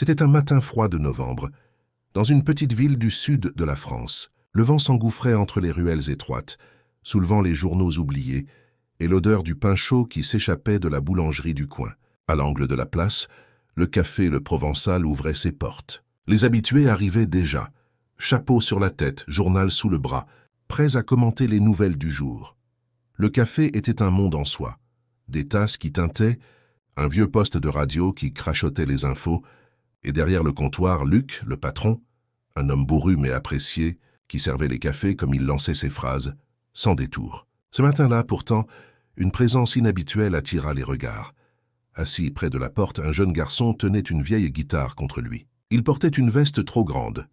C'était un matin froid de novembre, dans une petite ville du sud de la France. Le vent s'engouffrait entre les ruelles étroites, soulevant les journaux oubliés et l'odeur du pain chaud qui s'échappait de la boulangerie du coin. À l'angle de la place, le café Le Provençal ouvrait ses portes. Les habitués arrivaient déjà, chapeau sur la tête, journal sous le bras, prêts à commenter les nouvelles du jour. Le café était un monde en soi. Des tasses qui tintaient, un vieux poste de radio qui crachotait les infos, et derrière le comptoir, Luc, le patron, un homme bourru mais apprécié, qui servait les cafés comme il lançait ses phrases, sans détour. Ce matin-là, pourtant, une présence inhabituelle attira les regards. Assis près de la porte, un jeune garçon tenait une vieille guitare contre lui. Il portait une veste trop grande,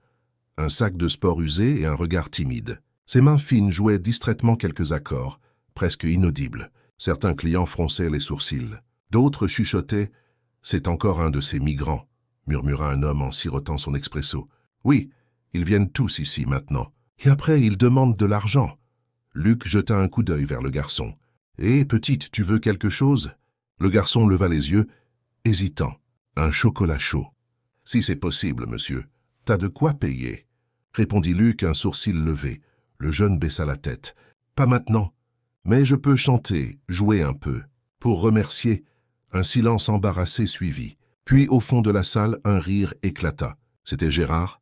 un sac de sport usé et un regard timide. Ses mains fines jouaient distraitement quelques accords, presque inaudibles. Certains clients fronçaient les sourcils. D'autres chuchotaient « C'est encore un de ces migrants », murmura un homme en sirotant son expresso. « Oui, ils viennent tous ici maintenant. Et après, ils demandent de l'argent. » Luc jeta un coup d'œil vers le garçon. « Hé, petite, tu veux quelque chose ?» Le garçon leva les yeux, hésitant. « Un chocolat chaud. »« Si c'est possible, monsieur. T'as de quoi payer ?» répondit Luc, un sourcil levé. Le jeune baissa la tête. « Pas maintenant. Mais je peux chanter, jouer un peu. » Pour remercier, un silence embarrassé suivit. Puis, au fond de la salle, un rire éclata. C'était Gérard,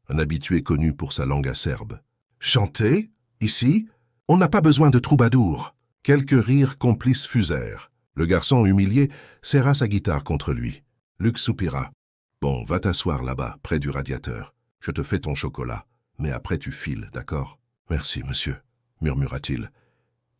un habitué connu pour sa langue acerbe. « Chanter? Ici? On n'a pas besoin de troubadours. » Quelques rires complices fusèrent. Le garçon, humilié, serra sa guitare contre lui. Luc soupira. « Bon, va t'asseoir là-bas, près du radiateur. Je te fais ton chocolat, mais après tu files, d'accord ?»« Merci, monsieur, » murmura-t-il.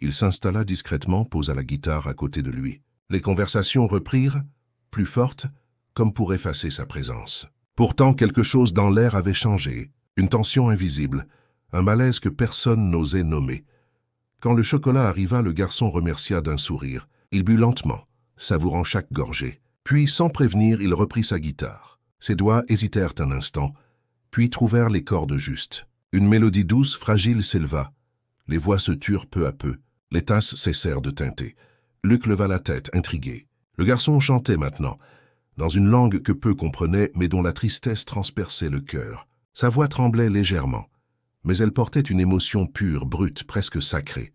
Il s'installa discrètement, posa la guitare à côté de lui. Les conversations reprirent, plus fortes, comme pour effacer sa présence. Pourtant, quelque chose dans l'air avait changé, une tension invisible, un malaise que personne n'osait nommer. Quand le chocolat arriva, le garçon remercia d'un sourire. Il but lentement, savourant chaque gorgée. Puis, sans prévenir, il reprit sa guitare. Ses doigts hésitèrent un instant, puis trouvèrent les cordes justes. Une mélodie douce, fragile s'éleva. Les voix se turent peu à peu. Les tasses cessèrent de tinter. Luc leva la tête, intrigué. Le garçon chantait maintenant, dans une langue que peu comprenaient, mais dont la tristesse transperçait le cœur. Sa voix tremblait légèrement, mais elle portait une émotion pure, brute, presque sacrée.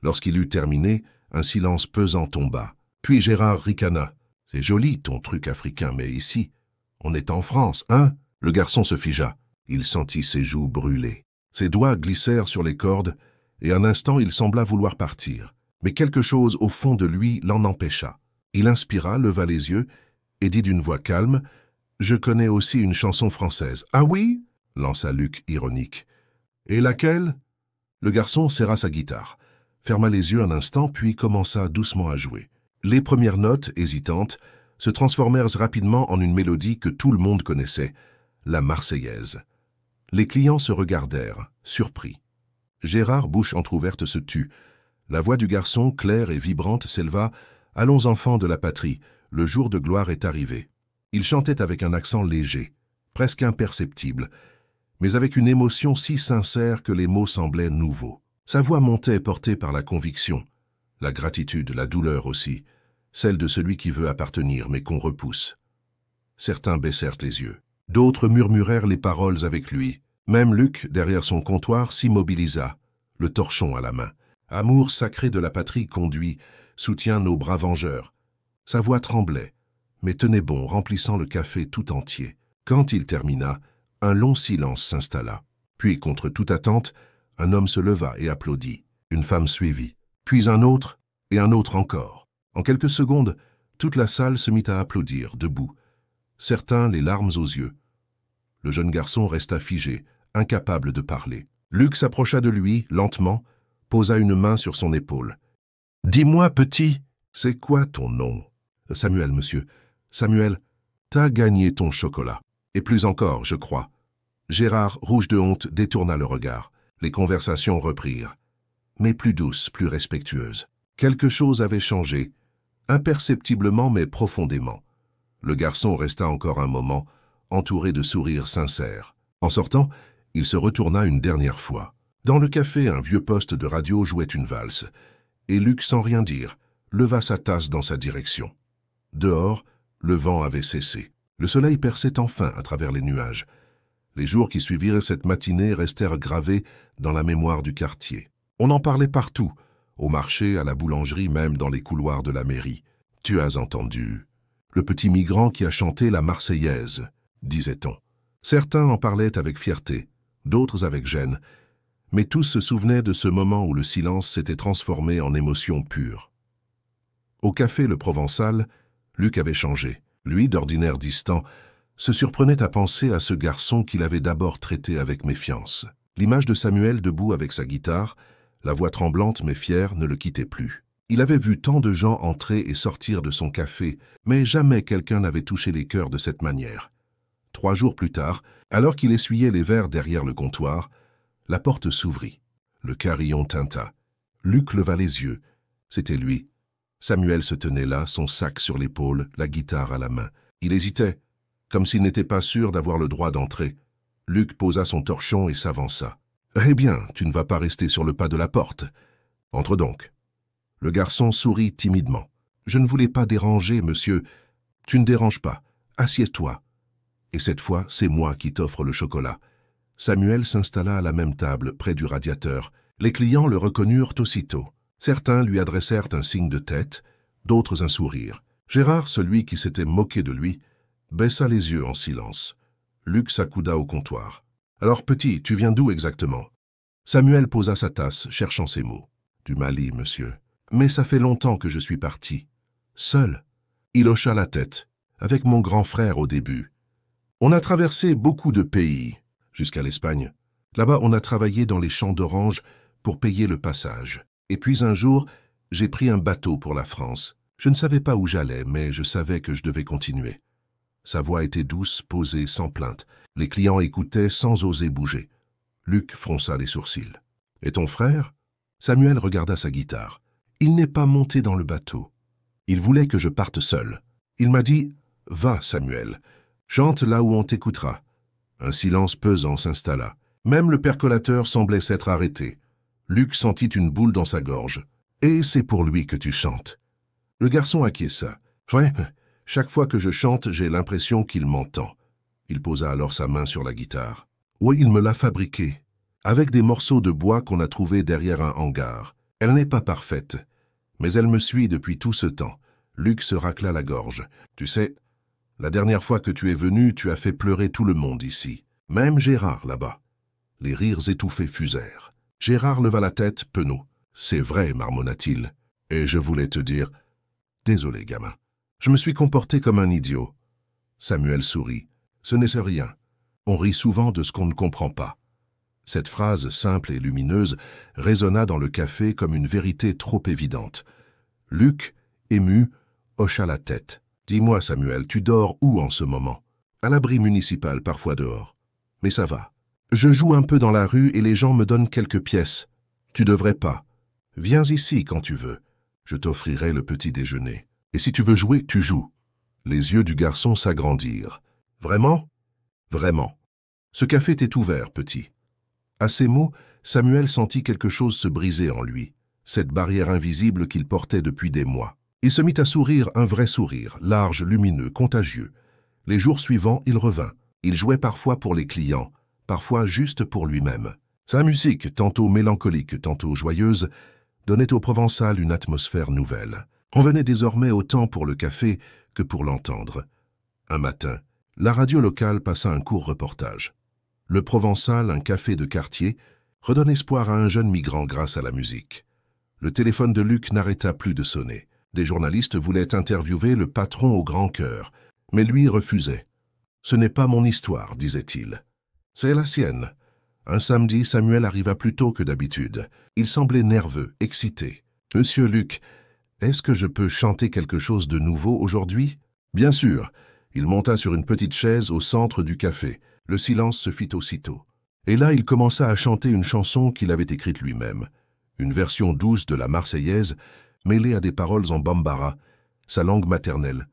Lorsqu'il eut terminé, un silence pesant tomba. Puis Gérard ricana. « C'est joli, ton truc africain, mais ici, on est en France, hein ?» Le garçon se figea. Il sentit ses joues brûler. Ses doigts glissèrent sur les cordes, et un instant il sembla vouloir partir. Mais quelque chose au fond de lui l'en empêcha. Il inspira, leva les yeux, et dit d'une voix calme « Je connais aussi une chanson française. »« Ah oui ?» lança Luc ironique. « Et laquelle ?» Le garçon serra sa guitare, ferma les yeux un instant, puis commença doucement à jouer. Les premières notes, hésitantes, se transformèrent rapidement en une mélodie que tout le monde connaissait, la Marseillaise. Les clients se regardèrent, surpris. Gérard, bouche entr'ouverte, se tut. La voix du garçon, claire et vibrante, s'éleva « Allons enfants de la patrie, le jour de gloire est arrivé. » Il chantait avec un accent léger, presque imperceptible, mais avec une émotion si sincère que les mots semblaient nouveaux. Sa voix montait portée par la conviction, la gratitude, la douleur aussi, celle de celui qui veut appartenir mais qu'on repousse. Certains baissèrent les yeux, d'autres murmurèrent les paroles avec lui. Même Luc, derrière son comptoir, s'immobilisa, le torchon à la main. Amour sacré de la patrie conduit, soutient nos bras vengeurs. Sa voix tremblait, mais tenait bon, remplissant le café tout entier. Quand il termina, un long silence s'installa. Puis, contre toute attente, un homme se leva et applaudit. Une femme suivit. Puis un autre, et un autre encore. En quelques secondes, toute la salle se mit à applaudir, debout. Certains les larmes aux yeux. Le jeune garçon resta figé, incapable de parler. Luc s'approcha de lui, lentement, posa une main sur son épaule. « Dis-moi, petit, c'est quoi ton nom ?»« Samuel, monsieur. Samuel, t'as gagné ton chocolat. Et plus encore, je crois. » Gérard, rouge de honte, détourna le regard. Les conversations reprirent, mais plus douces, plus respectueuses. Quelque chose avait changé, imperceptiblement mais profondément. Le garçon resta encore un moment, entouré de sourires sincères. En sortant, il se retourna une dernière fois. Dans le café, un vieux poste de radio jouait une valse, et Luc, sans rien dire, leva sa tasse dans sa direction. Dehors, le vent avait cessé. Le soleil perçait enfin à travers les nuages. Les jours qui suivirent cette matinée restèrent gravés dans la mémoire du quartier. On en parlait partout, au marché, à la boulangerie, même dans les couloirs de la mairie. « Tu as entendu le petit migrant qui a chanté la Marseillaise », disait-on. Certains en parlaient avec fierté, d'autres avec gêne, mais tous se souvenaient de ce moment où le silence s'était transformé en émotion pure. Au café Le Provençal, Luc avait changé. Lui, d'ordinaire distant, se surprenait à penser à ce garçon qu'il avait d'abord traité avec méfiance. L'image de Samuel debout avec sa guitare, la voix tremblante mais fière, ne le quittait plus. Il avait vu tant de gens entrer et sortir de son café, mais jamais quelqu'un n'avait touché les cœurs de cette manière. 3 jours plus tard, alors qu'il essuyait les verres derrière le comptoir, la porte s'ouvrit. Le carillon tinta. Luc leva les yeux. C'était lui. Samuel se tenait là, son sac sur l'épaule, la guitare à la main. Il hésitait, comme s'il n'était pas sûr d'avoir le droit d'entrer. Luc posa son torchon et s'avança. « Eh bien, tu ne vas pas rester sur le pas de la porte. Entre donc. » Le garçon sourit timidement. « Je ne voulais pas déranger, monsieur. Tu ne déranges pas. Assieds-toi. Et cette fois, c'est moi qui t'offre le chocolat. » Samuel s'installa à la même table, près du radiateur. Les clients le reconnurent aussitôt. Certains lui adressèrent un signe de tête, d'autres un sourire. Gérard, celui qui s'était moqué de lui, baissa les yeux en silence. Luc s'accouda au comptoir. « Alors, petit, tu viens d'où exactement ?» Samuel posa sa tasse, cherchant ses mots. « Du Mali, monsieur. Mais ça fait longtemps que je suis parti. Seul. » Il hocha la tête. « Avec mon grand frère au début. On a traversé beaucoup de pays, jusqu'à l'Espagne. Là-bas, on a travaillé dans les champs d'oranges pour payer le passage. Et puis un jour, j'ai pris un bateau pour la France. Je ne savais pas où j'allais, mais je savais que je devais continuer. » Sa voix était douce, posée, sans plainte. Les clients écoutaient sans oser bouger. Luc fronça les sourcils. « Et ton frère ?» Samuel regarda sa guitare. « Il n'est pas monté dans le bateau. Il voulait que je parte seul. Il m'a dit « Va, Samuel, chante là où on t'écoutera. » Un silence pesant s'installa. Même le percolateur semblait s'être arrêté. Luc sentit une boule dans sa gorge. « Et c'est pour lui que tu chantes. » Le garçon acquiesça. « Ouais, chaque fois que je chante, j'ai l'impression qu'il m'entend. » Il posa alors sa main sur la guitare. « Oui, il me l'a fabriquée, avec des morceaux de bois qu'on a trouvés derrière un hangar. Elle n'est pas parfaite, mais elle me suit depuis tout ce temps. » Luc se racla la gorge. « Tu sais, la dernière fois que tu es venu, tu as fait pleurer tout le monde ici, même Gérard là-bas. » Les rires étouffés fusèrent. Gérard leva la tête, penaud. « C'est vrai, marmonna-t-il. Et je voulais te dire... » « Désolé, gamin. Je me suis comporté comme un idiot. » Samuel sourit. « Ce n'est rien. On rit souvent de ce qu'on ne comprend pas. » Cette phrase simple et lumineuse résonna dans le café comme une vérité trop évidente. Luc, ému, hocha la tête. « Dis-moi, Samuel, tu dors où en ce moment ?»« À l'abri municipal, parfois dehors. Mais ça va. Je joue un peu dans la rue et les gens me donnent quelques pièces. Tu devrais pas. Viens ici quand tu veux. Je t'offrirai le petit déjeuner. Et si tu veux jouer, tu joues. » Les yeux du garçon s'agrandirent. « Vraiment ? » ?»« Vraiment. Ce café t'est ouvert, petit. » À ces mots, Samuel sentit quelque chose se briser en lui, cette barrière invisible qu'il portait depuis des mois. Il se mit à sourire, un vrai sourire, large, lumineux, contagieux. Les jours suivants, il revint. Il jouait parfois pour les clients, parfois juste pour lui-même. Sa musique, tantôt mélancolique, tantôt joyeuse, donnait au Provençal une atmosphère nouvelle. On venait désormais autant pour le café que pour l'entendre. Un matin, la radio locale passa un court reportage. Le Provençal, un café de quartier, redonne espoir à un jeune migrant grâce à la musique. Le téléphone de Luc n'arrêta plus de sonner. Des journalistes voulaient interviewer le patron au grand cœur, mais lui refusait. « Ce n'est pas mon histoire, disait-il. C'est la sienne. » Un samedi, Samuel arriva plus tôt que d'habitude. Il semblait nerveux, excité. « Monsieur Luc, est-ce que je peux chanter quelque chose de nouveau aujourd'hui ?»« Bien sûr. » Il monta sur une petite chaise au centre du café. Le silence se fit aussitôt. Et là, il commença à chanter une chanson qu'il avait écrite lui-même. Une version douce de la Marseillaise, mêlée à des paroles en bambara, sa langue maternelle.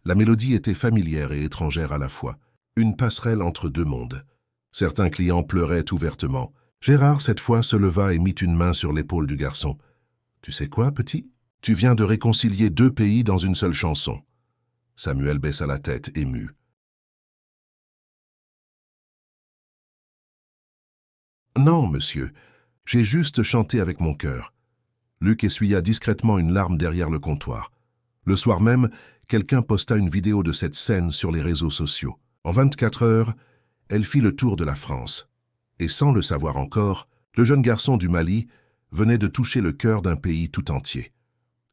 La mélodie était familière et étrangère à la fois. Une passerelle entre deux mondes. Certains clients pleuraient ouvertement. Gérard, cette fois, se leva et mit une main sur l'épaule du garçon. « Tu sais quoi, petit ? Tu viens de réconcilier 2 pays dans une seule chanson. » Samuel baissa la tête, ému. Non, monsieur, j'ai juste chanté avec mon cœur. Luc essuya discrètement une larme derrière le comptoir. Le soir même, quelqu'un posta une vidéo de cette scène sur les réseaux sociaux. En 24 heures, elle fit le tour de la France. Et sans le savoir encore, le jeune garçon du Mali venait de toucher le cœur d'un pays tout entier.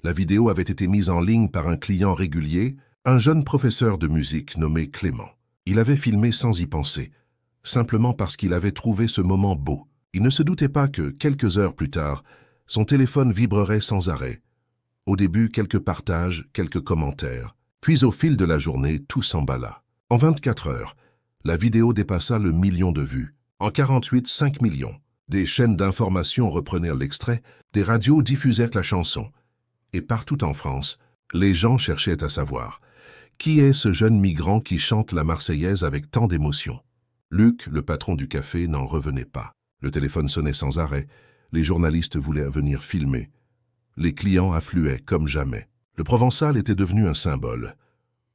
La vidéo avait été mise en ligne par un client régulier, un jeune professeur de musique nommé Clément. Il avait filmé sans y penser, simplement parce qu'il avait trouvé ce moment beau. Il ne se doutait pas que, quelques heures plus tard, son téléphone vibrerait sans arrêt. Au début, quelques partages, quelques commentaires. Puis au fil de la journée, tout s'emballa. En 24 heures, la vidéo dépassa le million de vues. En 48, 5 millions. Des chaînes d'information reprenaient l'extrait, des radios diffusaient la chanson. Et partout en France, les gens cherchaient à savoir qui est ce jeune migrant qui chante la Marseillaise avec tant d'émotion. Luc, le patron du café, n'en revenait pas. Le téléphone sonnait sans arrêt. Les journalistes voulaient venir filmer. Les clients affluaient comme jamais. Le Provençal était devenu un symbole.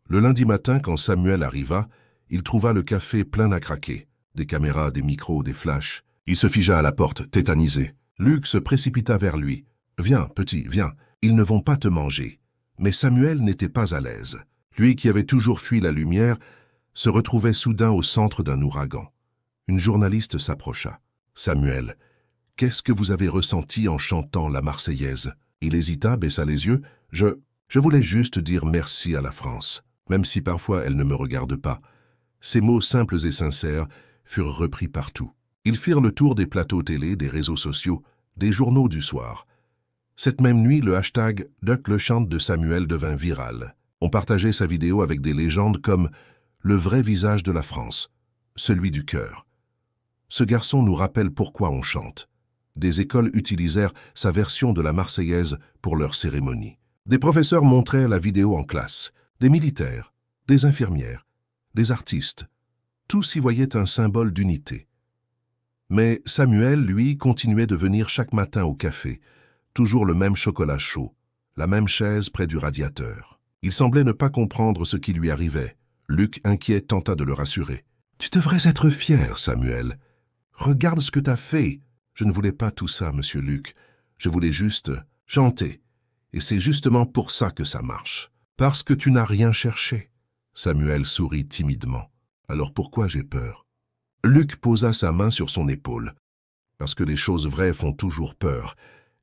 Le lundi matin, quand Samuel arriva, il trouva le café plein à craquer. Des caméras, des micros, des flashs. Il se figea à la porte, tétanisé. Luc se précipita vers lui. « Viens, petit, viens. Ils ne vont pas te manger. » Mais Samuel n'était pas à l'aise. Lui qui avait toujours fui la lumière, se retrouvait soudain au centre d'un ouragan. Une journaliste s'approcha. « Samuel, qu'est-ce que vous avez ressenti en chantant la Marseillaise ?» Il hésita, baissa les yeux. « Je voulais juste dire merci à la France, même si parfois elle ne me regarde pas. » Ces mots simples et sincères furent repris partout. Ils firent le tour des plateaux télé, des réseaux sociaux, des journaux du soir. Cette même nuit, le hashtag « Duck le chante » de Samuel devint viral. On partageait sa vidéo avec des légendes comme « Le vrai visage de la France », celui du cœur. Ce garçon nous rappelle pourquoi on chante. Des écoles utilisèrent sa version de la Marseillaise pour leur cérémonie. Des professeurs montraient la vidéo en classe, des militaires, des infirmières, des artistes. Tous y voyaient un symbole d'unité. Mais Samuel, lui, continuait de venir chaque matin au café, toujours le même chocolat chaud, la même chaise près du radiateur. Il semblait ne pas comprendre ce qui lui arrivait. Luc, inquiet, tenta de le rassurer. « Tu devrais être fier, Samuel. Regarde ce que t'as fait. » « Je ne voulais pas tout ça, monsieur Luc. Je voulais juste chanter. Et c'est justement pour ça que ça marche. Parce que tu n'as rien cherché. » Samuel sourit timidement. « Alors pourquoi j'ai peur ?» Luc posa sa main sur son épaule. Parce que les choses vraies font toujours peur.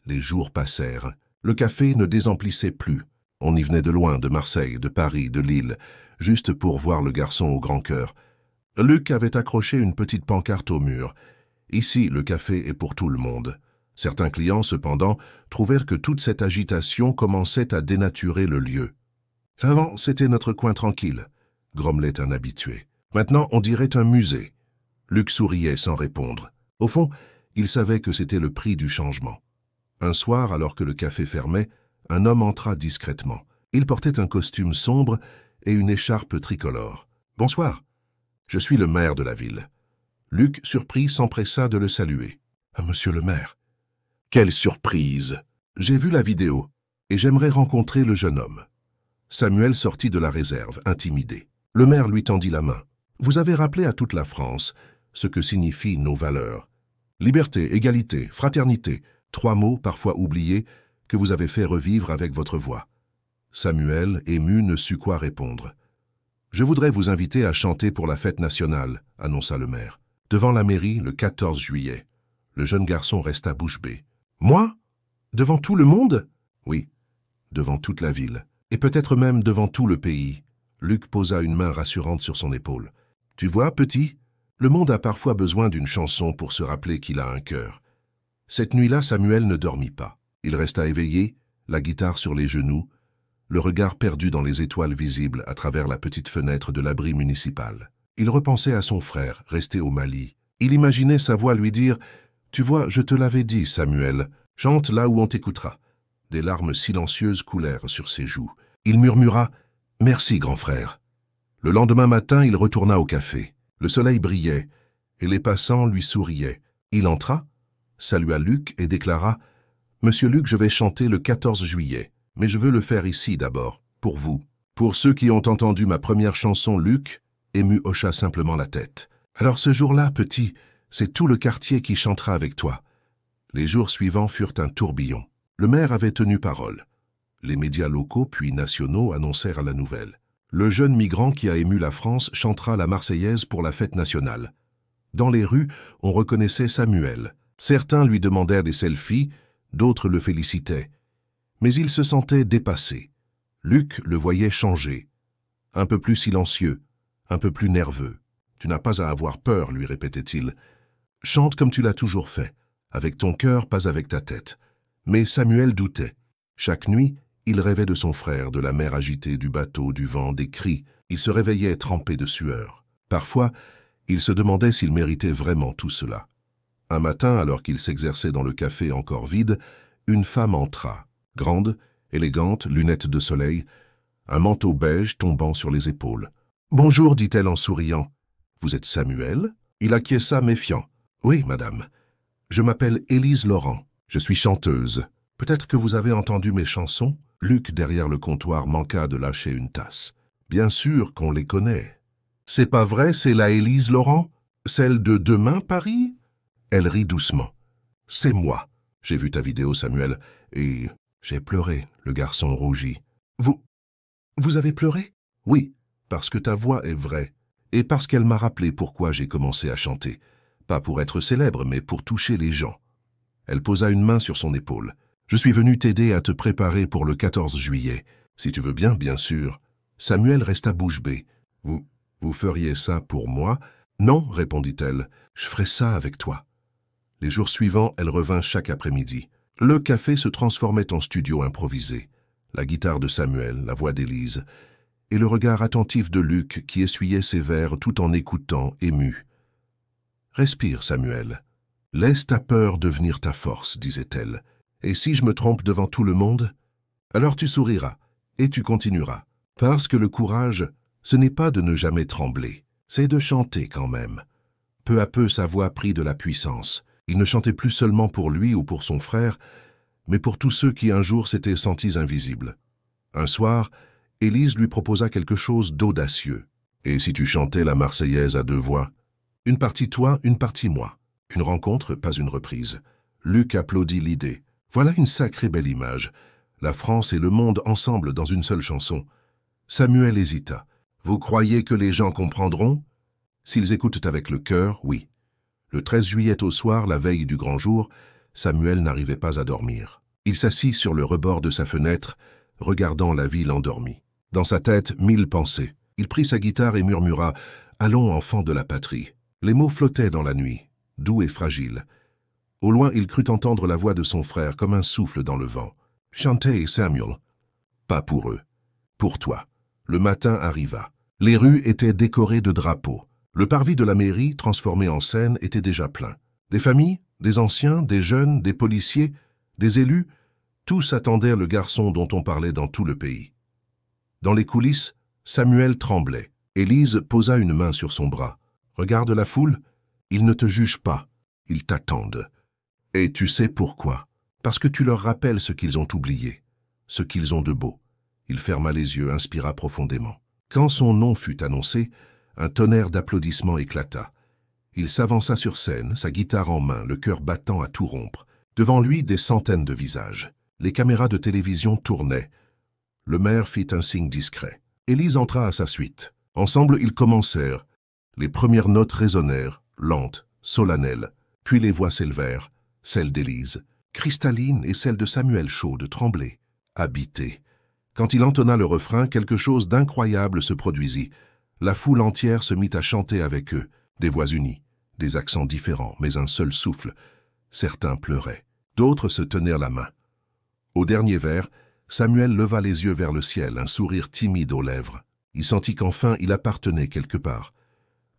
Les jours passèrent. Le café ne désemplissait plus. On y venait de loin, de Marseille, de Paris, de Lille, juste pour voir le garçon au grand cœur. Luc avait accroché une petite pancarte au mur. Ici, le café est pour tout le monde. Certains clients, cependant, trouvèrent que toute cette agitation commençait à dénaturer le lieu. « Avant, c'était notre coin tranquille », grommelait un habitué. « Maintenant, on dirait un musée. » Luc souriait sans répondre. Au fond, il savait que c'était le prix du changement. Un soir, alors que le café fermait, un homme entra discrètement. Il portait un costume sombre et une écharpe tricolore. « Bonsoir, je suis le maire de la ville. » Luc, surpris, s'empressa de le saluer. « Monsieur le maire. »« Quelle surprise ! J'ai vu la vidéo et j'aimerais rencontrer le jeune homme. » Samuel sortit de la réserve, intimidé. Le maire lui tendit la main. « Vous avez rappelé à toute la France ce que signifient nos valeurs. Liberté, égalité, fraternité, 3 mots parfois oubliés que vous avez fait revivre avec votre voix. » Samuel, ému, ne sut quoi répondre. « Je voudrais vous inviter à chanter pour la fête nationale, » annonça le maire. Devant la mairie, le 14 juillet. Le jeune garçon resta bouche bée. « Moi? Devant tout le monde ?»« Oui, devant toute la ville. Et peut-être même devant tout le pays. » Luc posa une main rassurante sur son épaule. « Tu vois, petit, le monde a parfois besoin d'une chanson pour se rappeler qu'il a un cœur. » Cette nuit-là, Samuel ne dormit pas. Il resta éveillé, la guitare sur les genoux, le regard perdu dans les étoiles visibles à travers la petite fenêtre de l'abri municipal. Il repensait à son frère, resté au Mali. Il imaginait sa voix lui dire « Tu vois, je te l'avais dit, Samuel, chante là où on t'écoutera. » Des larmes silencieuses coulèrent sur ses joues. Il murmura « Merci, grand frère. » Le lendemain matin, il retourna au café. Le soleil brillait et les passants lui souriaient. Il entra, salua Luc et déclara « Monsieur Luc, je vais chanter le 14 juillet, mais je veux le faire ici d'abord, pour vous. » Pour ceux qui ont entendu ma première chanson, Luc, ému, hocha simplement la tête. « Alors ce jour-là, petit, C'est tout le quartier qui chantera avec toi. » Les jours suivants furent un tourbillon. Le maire avait tenu parole. Les médias locaux puis nationaux annoncèrent la nouvelle. Le jeune migrant qui a ému la France chantera la Marseillaise pour la fête nationale. Dans les rues, on reconnaissait Samuel. Certains lui demandèrent des selfies, d'autres le félicitaient. Mais il se sentait dépassé. Luc le voyait changer. Un peu plus silencieux, un peu plus nerveux. « Tu n'as pas à avoir peur, lui répétait-il. Chante comme tu l'as toujours fait, avec ton cœur, pas avec ta tête. » Mais Samuel doutait. Chaque nuit, il rêvait de son frère, de la mer agitée, du bateau, du vent, des cris. Il se réveillait trempé de sueur. Parfois, il se demandait s'il méritait vraiment tout cela. Un matin, alors qu'il s'exerçait dans le café encore vide, une femme entra. Grande, élégante, lunettes de soleil, un manteau beige tombant sur les épaules. « Bonjour, dit-elle en souriant. Vous êtes Samuel ?» Il acquiesça méfiant. « Oui, madame. Je m'appelle Élise Laurent. Je suis chanteuse. Peut-être que vous avez entendu mes chansons ?» Luc, derrière le comptoir, manqua de lâcher une tasse. « Bien sûr qu'on les connaît. »« C'est pas vrai, c'est la Élise Laurent? Celle de Demain, Paris ?» Elle rit doucement. « C'est moi. J'ai vu ta vidéo, Samuel, et j'ai pleuré. » Le garçon rougit. « Vous avez pleuré ?»« Oui, parce que ta voix est vraie, et parce qu'elle m'a rappelé pourquoi j'ai commencé à chanter. Pas pour être célèbre, mais pour toucher les gens. » Elle posa une main sur son épaule. « Je suis venu t'aider à te préparer pour le 14 juillet. Si tu veux bien sûr. » Samuel resta bouche bée. « Vous feriez ça pour moi ?»« Non, répondit-elle. Je ferai ça avec toi. » Les jours suivants, elle revint chaque après-midi. Le café se transformait en studio improvisé. La guitare de Samuel, la voix d'Élise, et le regard attentif de Luc qui essuyait ses vers tout en écoutant, ému. « Respire, Samuel. Laisse ta peur devenir ta force, disait-elle. Et si je me trompe devant tout le monde, alors tu souriras et tu continueras. Parce que le courage, ce n'est pas de ne jamais trembler, c'est de chanter quand même. » Peu à peu, sa voix prit de la puissance. Il ne chantait plus seulement pour lui ou pour son frère, mais pour tous ceux qui un jour s'étaient sentis invisibles. Un soir, Élise lui proposa quelque chose d'audacieux. « Et si tu chantais la Marseillaise à deux voix? Une partie toi, une partie moi. » Une rencontre, pas une reprise. Luc applaudit l'idée. Voilà une sacrée belle image. La France et le monde ensemble dans une seule chanson. Samuel hésita. « Vous croyez que les gens comprendront? » S'ils écoutent avec le cœur, oui. Le 13 juillet au soir, la veille du grand jour, Samuel n'arrivait pas à dormir. Il s'assit sur le rebord de sa fenêtre, regardant la ville endormie. Dans sa tête, 1000 pensées. Il prit sa guitare et murmura « Allons, enfants de la patrie ». Les mots flottaient dans la nuit, doux et fragiles. Au loin, il crut entendre la voix de son frère comme un souffle dans le vent. « Chantez, Samuel. » Pas pour eux. Pour toi. Le matin arriva. Les rues étaient décorées de drapeaux. Le parvis de la mairie, transformé en scène, était déjà plein. Des familles, des anciens, des jeunes, des policiers, des élus, tous attendaient le garçon dont on parlait dans tout le pays. Dans les coulisses, Samuel tremblait. Élise posa une main sur son bras. « Regarde la foule, ils ne te jugent pas, ils t'attendent. Et tu sais pourquoi? Parce que tu leur rappelles ce qu'ils ont oublié, ce qu'ils ont de beau. » Il ferma les yeux, inspira profondément. Quand son nom fut annoncé, un tonnerre d'applaudissements éclata. Il s'avança sur scène, sa guitare en main, le cœur battant à tout rompre. Devant lui, des centaines de visages. Les caméras de télévision tournaient. Le maire fit un signe discret. Élise entra à sa suite. Ensemble, ils commencèrent. Les premières notes résonnèrent, lentes, solennelles. Puis les voix s'élevèrent, celle d'Élise, cristalline, et celle de Samuel chaude, tremblée, habitée. Quand il entonna le refrain, quelque chose d'incroyable se produisit. La foule entière se mit à chanter avec eux, des voix unies, des accents différents, mais un seul souffle. Certains pleuraient, d'autres se tenaient la main. Au dernier vers, Samuel leva les yeux vers le ciel, un sourire timide aux lèvres. Il sentit qu'enfin il appartenait quelque part.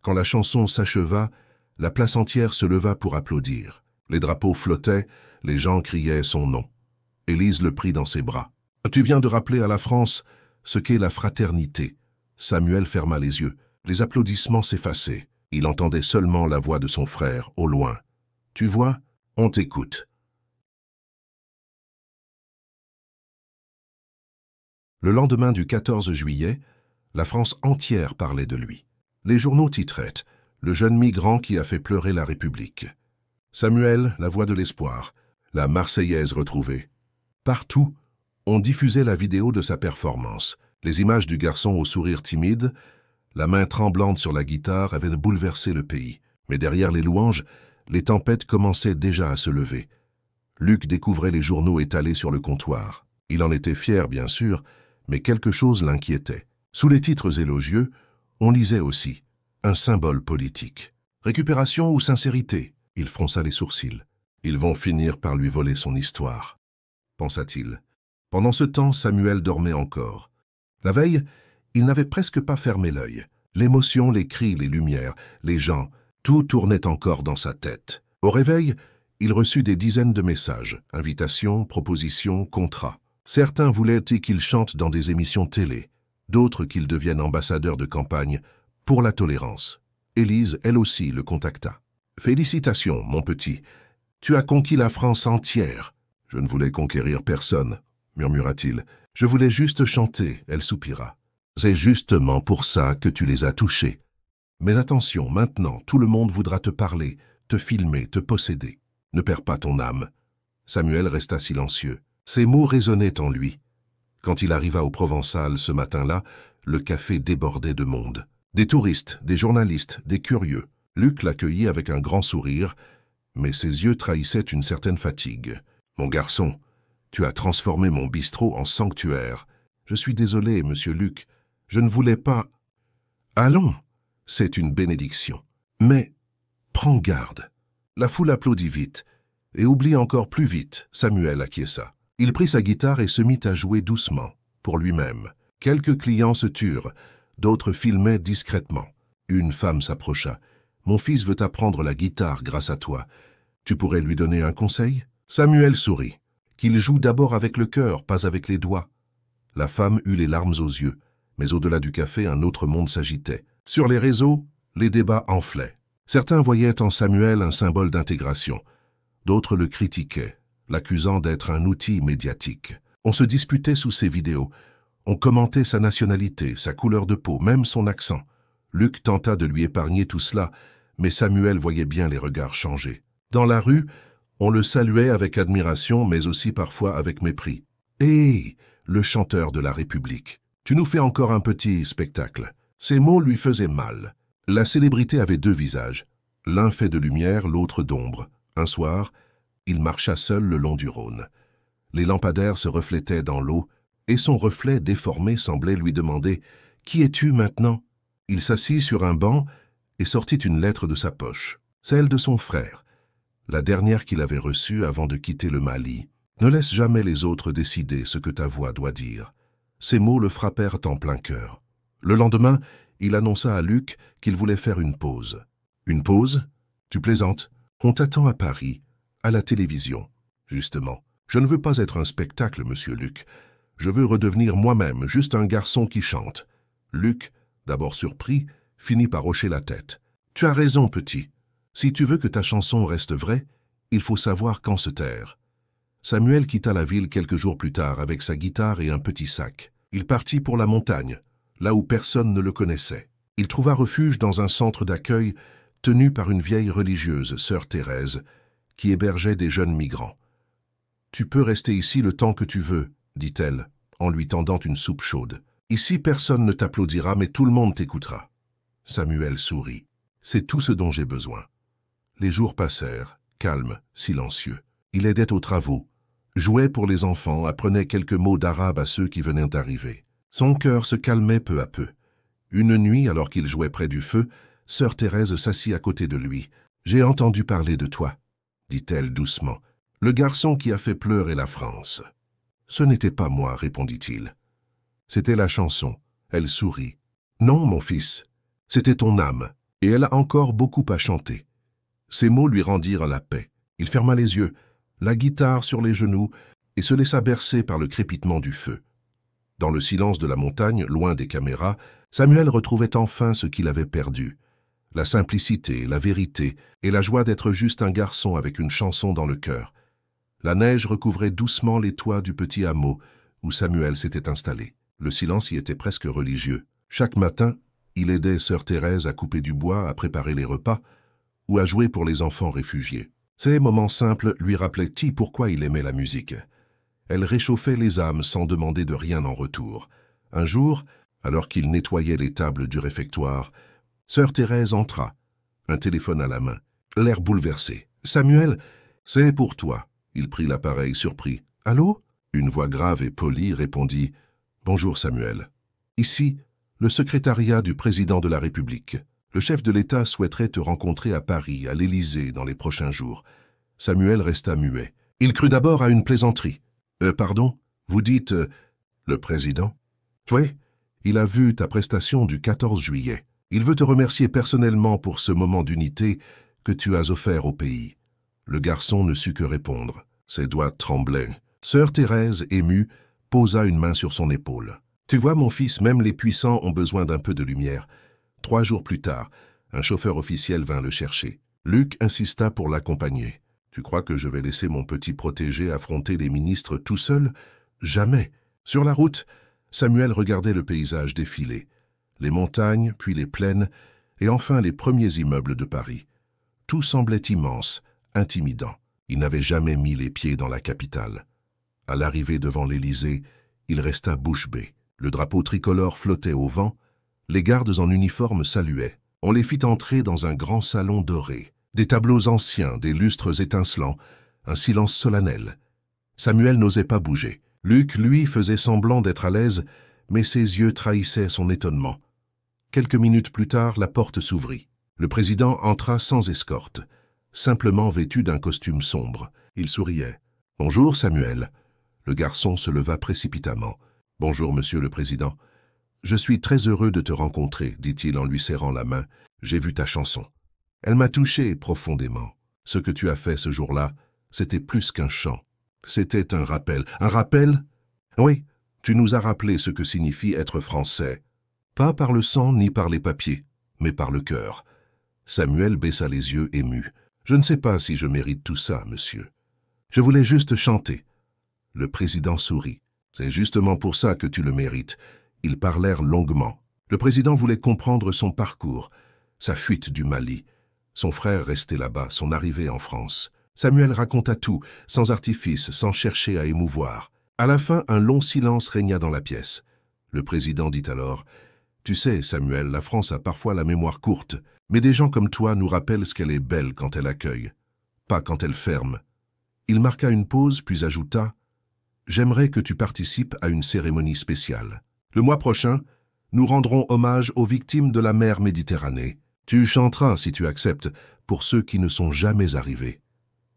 Quand la chanson s'acheva, la place entière se leva pour applaudir. Les drapeaux flottaient, les gens criaient son nom. Élise le prit dans ses bras. « Tu viens de rappeler à la France ce qu'est la fraternité. » Samuel ferma les yeux. Les applaudissements s'effaçaient. Il entendait seulement la voix de son frère, au loin. « Tu vois, on t'écoute. » Le lendemain du 14 juillet, la France entière parlait de lui. Les journaux titraient « le jeune migrant qui a fait pleurer la République. Samuel, la voix de l'espoir, la Marseillaise retrouvée. Partout, on diffusait la vidéo de sa performance. Les images du garçon au sourire timide, la main tremblante sur la guitare, avaient bouleversé le pays. Mais derrière les louanges, les tempêtes commençaient déjà à se lever. Luc découvrait les journaux étalés sur le comptoir. Il en était fier, bien sûr, mais quelque chose l'inquiétait. Sous les titres élogieux, on lisait aussi « Un symbole politique ». Récupération ou sincérité? Il fronça les sourcils. Ils vont finir par lui voler son histoire, pensa-t-il. Pendant ce temps, Samuel dormait encore. La veille, il n'avait presque pas fermé l'œil. L'émotion, les cris, les lumières, les gens, tout tournait encore dans sa tête. Au réveil, il reçut des dizaines de messages, invitations, propositions, contrats. Certains voulaient qu'il chante dans des émissions télé, d'autres qu'il devienne ambassadeur de campagne pour la tolérance. Élise, elle aussi, le contacta. « Félicitations, mon petit. Tu as conquis la France entière. »« Je ne voulais conquérir personne, » murmura-t-il. « Je voulais juste chanter, » elle soupira. « C'est justement pour ça que tu les as touchés. Mais attention, maintenant, tout le monde voudra te parler, te filmer, te posséder. Ne perds pas ton âme. » Samuel resta silencieux. Ces mots résonnaient en lui. Quand il arriva au Provençal ce matin-là, le café débordait de monde. Des touristes, des journalistes, des curieux. Luc l'accueillit avec un grand sourire, mais ses yeux trahissaient une certaine fatigue. « Mon garçon, tu as transformé mon bistrot en sanctuaire. Je suis désolé, monsieur Luc, je ne voulais pas... » « Allons, c'est une bénédiction. Mais prends garde. » La foule applaudit vite, et oublie encore plus vite, Samuel acquiesça. Il prit sa guitare et se mit à jouer doucement, pour lui-même. Quelques clients se turent, d'autres filmaient discrètement. Une femme s'approcha. « Mon fils veut apprendre la guitare grâce à toi. Tu pourrais lui donner un conseil ?» Samuel sourit. Qu'il joue d'abord avec le cœur, pas avec les doigts. La femme eut les larmes aux yeux, mais au-delà du café, un autre monde s'agitait. Sur les réseaux, les débats enflaient. Certains voyaient en Samuel un symbole d'intégration. D'autres le critiquaient, l'accusant d'être un outil médiatique. On se disputait sous ses vidéos. On commentait sa nationalité, sa couleur de peau, même son accent. Luc tenta de lui épargner tout cela, mais Samuel voyait bien les regards changer. Dans la rue, on le saluait avec admiration, mais aussi parfois avec mépris. « Hé, le chanteur de la République, tu nous fais encore un petit spectacle. » Ces mots lui faisaient mal. La célébrité avait deux visages, l'un fait de lumière, l'autre d'ombre. Un soir, il marcha seul le long du Rhône. Les lampadaires se reflétaient dans l'eau, et son reflet déformé semblait lui demander « Qui es-tu maintenant ?» Il s'assit sur un banc et sortit une lettre de sa poche, celle de son frère, la dernière qu'il avait reçue avant de quitter le Mali. « Ne laisse jamais les autres décider ce que ta voix doit dire. » Ces mots le frappèrent en plein cœur. Le lendemain, il annonça à Luc qu'il voulait faire une pause. « Une pause? Tu plaisantes? On t'attend à Paris, à la télévision. » « Justement, je ne veux pas être un spectacle, monsieur Luc. Je veux redevenir moi-même, juste un garçon qui chante. » Luc, d'abord surpris, finit par hocher la tête. « Tu as raison, petit. Si tu veux que ta chanson reste vraie, il faut savoir quand se taire. » Samuel quitta la ville quelques jours plus tard avec sa guitare et un petit sac. Il partit pour la montagne, là où personne ne le connaissait. Il trouva refuge dans un centre d'accueil tenu par une vieille religieuse, sœur Thérèse, qui hébergeait des jeunes migrants. « Tu peux rester ici le temps que tu veux, » dit-elle, en lui tendant une soupe chaude. « Ici, personne ne t'applaudira, mais tout le monde t'écoutera. » Samuel sourit. « C'est tout ce dont j'ai besoin. » Les jours passèrent, calmes, silencieux. Il aidait aux travaux, jouait pour les enfants, apprenait quelques mots d'arabe à ceux qui venaient d'arriver. Son cœur se calmait peu à peu. Une nuit, alors qu'il jouait près du feu, sœur Thérèse s'assit à côté de lui. « J'ai entendu parler de toi, » dit-elle doucement. « Le garçon qui a fait pleurer la France. »« Ce n'était pas moi, » répondit-il. « C'était la chanson. » Elle sourit. « Non, mon fils, c'était ton âme, et elle a encore beaucoup à chanter. » Ces mots lui rendirent la paix. Il ferma les yeux, la guitare sur les genoux, et se laissa bercer par le crépitement du feu. Dans le silence de la montagne, loin des caméras, Samuel retrouvait enfin ce qu'il avait perdu. La simplicité, la vérité, et la joie d'être juste un garçon avec une chanson dans le cœur. La neige recouvrait doucement les toits du petit hameau où Samuel s'était installé. Le silence y était presque religieux. Chaque matin, Il aidait sœur Thérèse à couper du bois, à préparer les repas, ou à jouer pour les enfants réfugiés. Ces moments simples lui rappelaient pourquoi il aimait la musique. Elle réchauffait les âmes sans demander de rien en retour. Un jour, alors qu'il nettoyait les tables du réfectoire, sœur Thérèse entra, un téléphone à la main, l'air bouleversé. « Samuel, c'est pour toi. » Il prit l'appareil surpris. « Allô ?» Une voix grave et polie répondit « Bonjour Samuel. Ici, le secrétariat du président de la République. Le chef de l'État souhaiterait te rencontrer à Paris, à l'Élysée, dans les prochains jours. » Samuel resta muet. Il crut d'abord à une plaisanterie. Pardon, vous dites le président ?»« Oui, il a vu ta prestation du 14 juillet. Il veut te remercier personnellement pour ce moment d'unité que tu as offert au pays. » Le garçon ne sut que répondre. Ses doigts tremblaient. Sœur Thérèse, émue, posa une main sur son épaule. « Tu vois, mon fils, même les puissants ont besoin d'un peu de lumière. » 3 jours plus tard, un chauffeur officiel vint le chercher. Luc insista pour l'accompagner. « Tu crois que je vais laisser mon petit protégé affronter les ministres tout seul? Jamais. » Sur la route, Samuel regardait le paysage défiler. Les montagnes, puis les plaines, et enfin les premiers immeubles de Paris. Tout semblait immense, intimidant. Il n'avait jamais mis les pieds dans la capitale. À l'arrivée devant l'Élysée, il resta bouche bée. Le drapeau tricolore flottait au vent. Les gardes en uniforme saluaient. On les fit entrer dans un grand salon doré. Des tableaux anciens, des lustres étincelants, un silence solennel. Samuel n'osait pas bouger. Luc, lui, faisait semblant d'être à l'aise, mais ses yeux trahissaient son étonnement. Quelques minutes plus tard, la porte s'ouvrit. Le président entra sans escorte, simplement vêtu d'un costume sombre. Il souriait. « Bonjour, Samuel. » Le garçon se leva précipitamment. « Bonjour, monsieur le président. Je suis très heureux de te rencontrer, dit-il en lui serrant la main. J'ai vu ta chanson. Elle m'a touché profondément. Ce que tu as fait ce jour-là, c'était plus qu'un chant. C'était un rappel. Un rappel? Oui, tu nous as rappelé ce que signifie être français. Pas par le sang ni par les papiers, mais par le cœur. » Samuel baissa les yeux ému. « Je ne sais pas si je mérite tout ça, monsieur. Je voulais juste chanter. » Le président sourit. « C'est justement pour ça que tu le mérites. » Ils parlèrent longuement. Le président voulait comprendre son parcours, sa fuite du Mali, son frère resté là-bas, son arrivée en France. Samuel raconta tout, sans artifice, sans chercher à émouvoir. À la fin, un long silence régna dans la pièce. Le président dit alors « Tu sais, Samuel, la France a parfois la mémoire courte, mais des gens comme toi nous rappellent ce qu'elle est belle quand elle accueille, pas quand elle ferme. » Il marqua une pause, puis ajouta « J'aimerais que tu participes à une cérémonie spéciale. Le mois prochain, nous rendrons hommage aux victimes de la mer Méditerranée. Tu chanteras, si tu acceptes, pour ceux qui ne sont jamais arrivés. »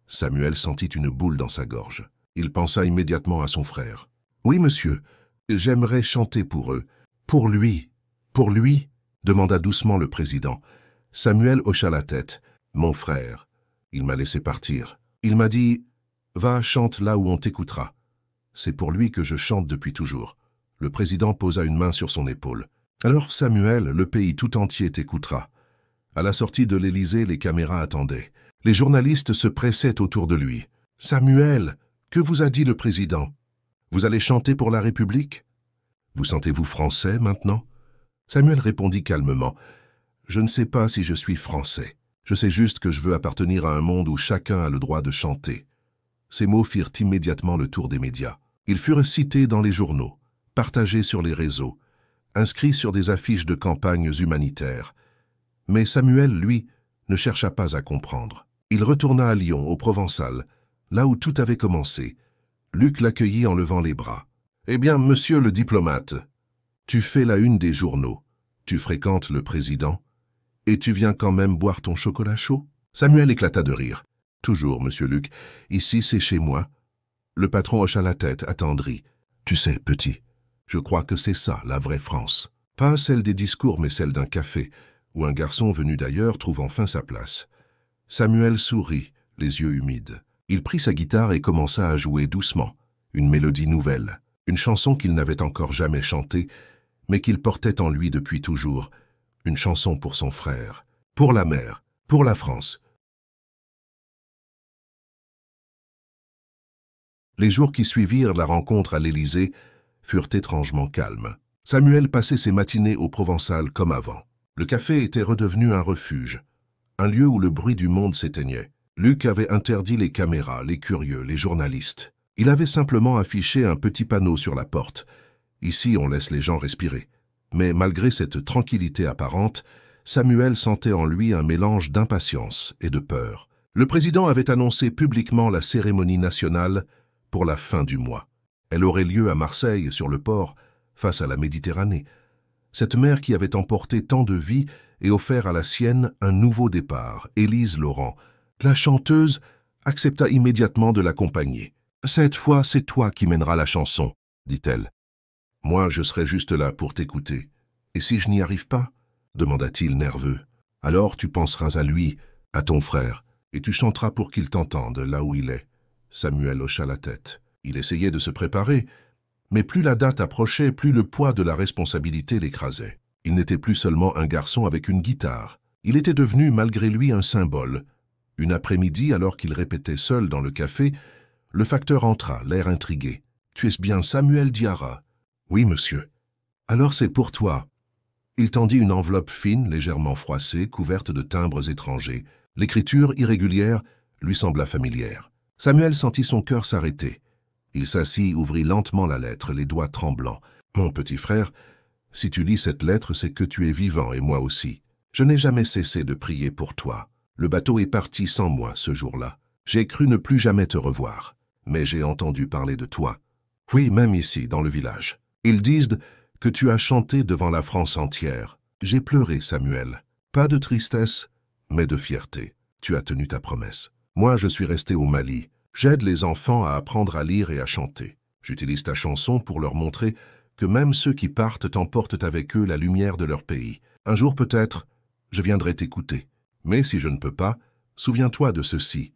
Samuel sentit une boule dans sa gorge. Il pensa immédiatement à son frère. « Oui, monsieur, j'aimerais chanter pour eux. »« Pour lui, demanda doucement le président. Samuel hocha la tête. « Mon frère. Il m'a laissé partir. Il m'a dit « Va, chante là où on t'écoutera. » C'est pour lui que je chante depuis toujours. » Le président posa une main sur son épaule. « Alors, Samuel, le pays tout entier t'écoutera. » À la sortie de l'Élysée, les caméras attendaient. Les journalistes se pressaient autour de lui. « Samuel, que vous a dit le président? Vous allez chanter pour la République? Vous sentez-vous français maintenant ?» Samuel répondit calmement. « Je ne sais pas si je suis français. Je sais juste que je veux appartenir à un monde où chacun a le droit de chanter. » Ces mots firent immédiatement le tour des médias. Ils furent cités dans les journaux, partagés sur les réseaux, inscrits sur des affiches de campagnes humanitaires. Mais Samuel, lui, ne chercha pas à comprendre. Il retourna à Lyon, au Provençal, là où tout avait commencé. Luc l'accueillit en levant les bras. « Eh bien, monsieur le diplomate, tu fais la une des journaux, tu fréquentes le président, et tu viens quand même boire ton chocolat chaud ?» Samuel éclata de rire. « Toujours, monsieur Luc, ici c'est chez moi. » Le patron hocha la tête, attendri. « Tu sais, petit, je crois que c'est ça, la vraie France. Pas celle des discours, mais celle d'un café, où un garçon venu d'ailleurs trouve enfin sa place. » Samuel sourit, les yeux humides. Il prit sa guitare et commença à jouer doucement, une mélodie nouvelle, une chanson qu'il n'avait encore jamais chantée, mais qu'il portait en lui depuis toujours, une chanson pour son frère, pour la mer, pour la France. Les jours qui suivirent la rencontre à l'Élysée furent étrangement calmes. Samuel passait ses matinées au Provençal comme avant. Le café était redevenu un refuge, un lieu où le bruit du monde s'éteignait. Luc avait interdit les caméras, les curieux, les journalistes. Il avait simplement affiché un petit panneau sur la porte. Ici, on laisse les gens respirer. Mais malgré cette tranquillité apparente, Samuel sentait en lui un mélange d'impatience et de peur. Le président avait annoncé publiquement la cérémonie nationale pour la fin du mois. Elle aurait lieu à Marseille, sur le port, face à la Méditerranée. Cette mer qui avait emporté tant de vies et offert à la sienne un nouveau départ, Élise Laurent. La chanteuse accepta immédiatement de l'accompagner. « Cette fois, c'est toi qui mèneras la chanson, » dit-elle. « Moi, je serai juste là pour t'écouter. Et si je n'y arrive pas ?» demanda-t-il nerveux. « Alors tu penseras à lui, à ton frère, et tu chanteras pour qu'il t'entende là où il est. » Samuel hocha la tête. Il essayait de se préparer, mais plus la date approchait, plus le poids de la responsabilité l'écrasait. Il n'était plus seulement un garçon avec une guitare. Il était devenu, malgré lui, un symbole. Une après-midi, alors qu'il répétait seul dans le café, le facteur entra, l'air intrigué. « Tu es bien Samuel Diarra ?»« Oui, monsieur. »« Alors c'est pour toi. » Il tendit une enveloppe fine, légèrement froissée, couverte de timbres étrangers. L'écriture irrégulière lui sembla familière. Samuel sentit son cœur s'arrêter. Il s'assit, ouvrit lentement la lettre, les doigts tremblants. « Mon petit frère, si tu lis cette lettre, c'est que tu es vivant et moi aussi. Je n'ai jamais cessé de prier pour toi. Le bateau est parti sans moi ce jour-là. J'ai cru ne plus jamais te revoir. Mais j'ai entendu parler de toi. Oui, même ici, dans le village. Ils disent que tu as chanté devant la France entière. J'ai pleuré, Samuel. Pas de tristesse, mais de fierté. Tu as tenu ta promesse. Moi, je suis resté au Mali. J'aide les enfants à apprendre à lire et à chanter. J'utilise ta chanson pour leur montrer que même ceux qui partent emportent avec eux la lumière de leur pays. Un jour peut-être, je viendrai t'écouter. Mais si je ne peux pas, souviens-toi de ceci.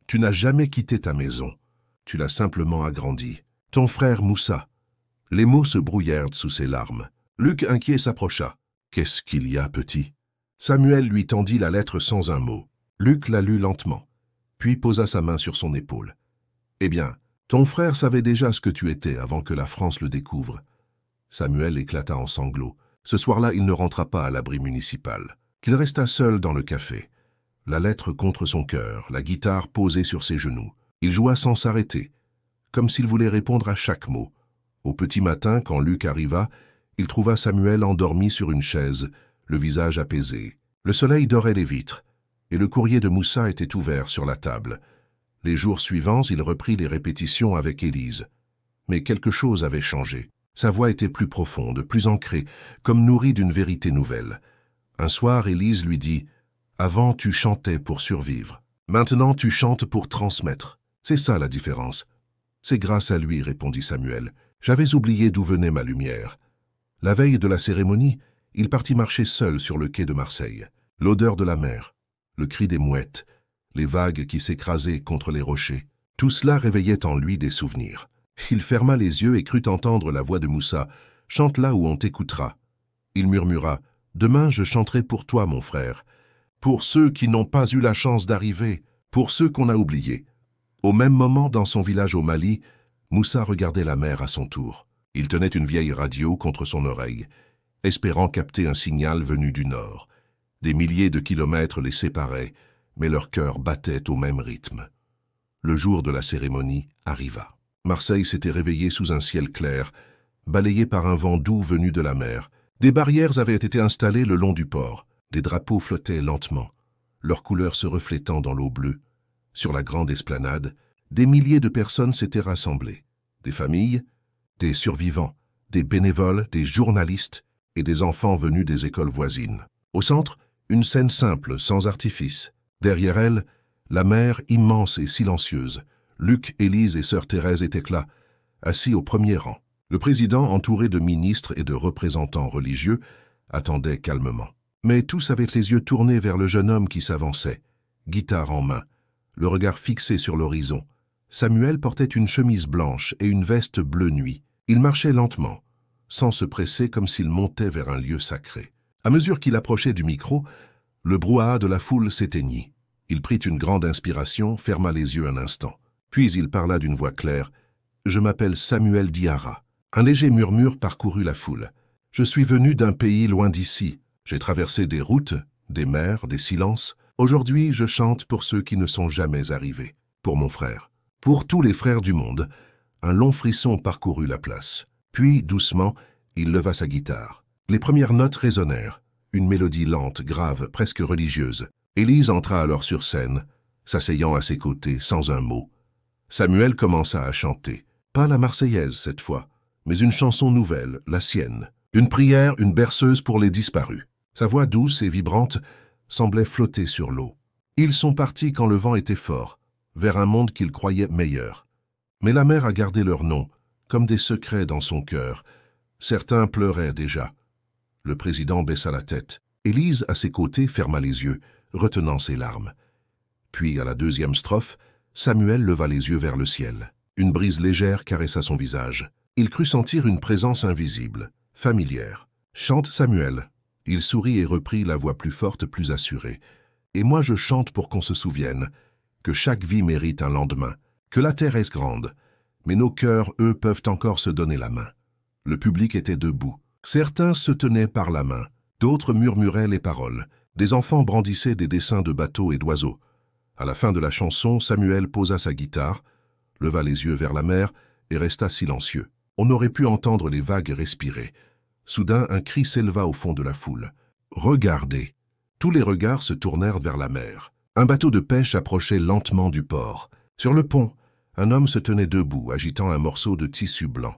Tu n'as jamais quitté ta maison. Tu l'as simplement agrandie. Ton frère Moussa. Les mots se brouillèrent sous ses larmes. Luc, inquiet, s'approcha. « Qu'est-ce qu'il y a, petit ?» Samuel lui tendit la lettre sans un mot. Luc la lut lentement, puis posa sa main sur son épaule. « Eh bien, ton frère savait déjà ce que tu étais avant que la France le découvre. » Samuel éclata en sanglots. Ce soir-là, il ne rentra pas à l'abri municipal. Qu'il resta seul dans le café. La lettre contre son cœur, la guitare posée sur ses genoux. Il joua sans s'arrêter, comme s'il voulait répondre à chaque mot. Au petit matin, quand Luc arriva, il trouva Samuel endormi sur une chaise, le visage apaisé. Le soleil dorait les vitres, et le courrier de Moussa était ouvert sur la table. Les jours suivants, il reprit les répétitions avec Élise. Mais quelque chose avait changé. Sa voix était plus profonde, plus ancrée, comme nourrie d'une vérité nouvelle. Un soir, Élise lui dit « Avant, tu chantais pour survivre. Maintenant, tu chantes pour transmettre. C'est ça la différence. » « C'est grâce à lui, répondit Samuel. J'avais oublié d'où venait ma lumière. » La veille de la cérémonie, il partit marcher seul sur le quai de Marseille. L'odeur de la mer, le cri des mouettes, les vagues qui s'écrasaient contre les rochers, tout cela réveillait en lui des souvenirs. Il ferma les yeux et crut entendre la voix de Moussa. « Chante là où on t'écoutera. » Il murmura « Demain, je chanterai pour toi, mon frère. Pour ceux qui n'ont pas eu la chance d'arriver, pour ceux qu'on a oubliés. » Au même moment, dans son village au Mali, Moussa regardait la mer à son tour. Il tenait une vieille radio contre son oreille, espérant capter un signal venu du nord. Des milliers de kilomètres les séparaient, mais leur cœur battait au même rythme. Le jour de la cérémonie arriva. Marseille s'était réveillée sous un ciel clair, balayé par un vent doux venu de la mer. Des barrières avaient été installées le long du port. Des drapeaux flottaient lentement, leurs couleurs se reflétant dans l'eau bleue. Sur la grande esplanade, des milliers de personnes s'étaient rassemblées. Des familles, des survivants, des bénévoles, des journalistes et des enfants venus des écoles voisines. Au centre, une scène simple, sans artifice. Derrière elle, la mer immense et silencieuse. Luc, Élise et sœur Thérèse étaient là, assis au premier rang. Le président, entouré de ministres et de représentants religieux, attendait calmement. Mais tous avaient les yeux tournés vers le jeune homme qui s'avançait, guitare en main, le regard fixé sur l'horizon. Samuel portait une chemise blanche et une veste bleu nuit. Il marchait lentement, sans se presser comme s'il montait vers un lieu sacré. À mesure qu'il approchait du micro, le brouhaha de la foule s'éteignit. Il prit une grande inspiration, ferma les yeux un instant. Puis il parla d'une voix claire. « Je m'appelle Samuel Diarra. » Un léger murmure parcourut la foule. Je suis venu d'un pays loin d'ici. J'ai traversé des routes, des mers, des silences. Aujourd'hui, je chante pour ceux qui ne sont jamais arrivés. Pour mon frère. Pour tous les frères du monde. Un long frisson parcourut la place. Puis, doucement, il leva sa guitare. Les premières notes résonnèrent. Une mélodie lente, grave, presque religieuse. Élise entra alors sur scène, s'asseyant à ses côtés, sans un mot. Samuel commença à chanter. Pas la Marseillaise cette fois, mais une chanson nouvelle, la sienne. Une prière, une berceuse pour les disparus. Sa voix douce et vibrante semblait flotter sur l'eau. Ils sont partis quand le vent était fort, vers un monde qu'ils croyaient meilleur. Mais la mer a gardé leur nom, comme des secrets dans son cœur. Certains pleuraient déjà. Le président baissa la tête. Élise, à ses côtés, ferma les yeux, retenant ses larmes. Puis, à la deuxième strophe, Samuel leva les yeux vers le ciel. Une brise légère caressa son visage. Il crut sentir une présence invisible, familière. « Chante, Samuel !» Il sourit et reprit la voix plus forte, plus assurée. « Et moi je chante pour qu'on se souvienne, que chaque vie mérite un lendemain, que la terre est grande, mais nos cœurs, eux, peuvent encore se donner la main. » Le public était debout. Certains se tenaient par la main, d'autres murmuraient les paroles. Des enfants brandissaient des dessins de bateaux et d'oiseaux. À la fin de la chanson, Samuel posa sa guitare, leva les yeux vers la mer et resta silencieux. On aurait pu entendre les vagues respirer. Soudain, un cri s'éleva au fond de la foule. « Regardez !» Tous les regards se tournèrent vers la mer. Un bateau de pêche approchait lentement du port. Sur le pont, un homme se tenait debout, agitant un morceau de tissu blanc.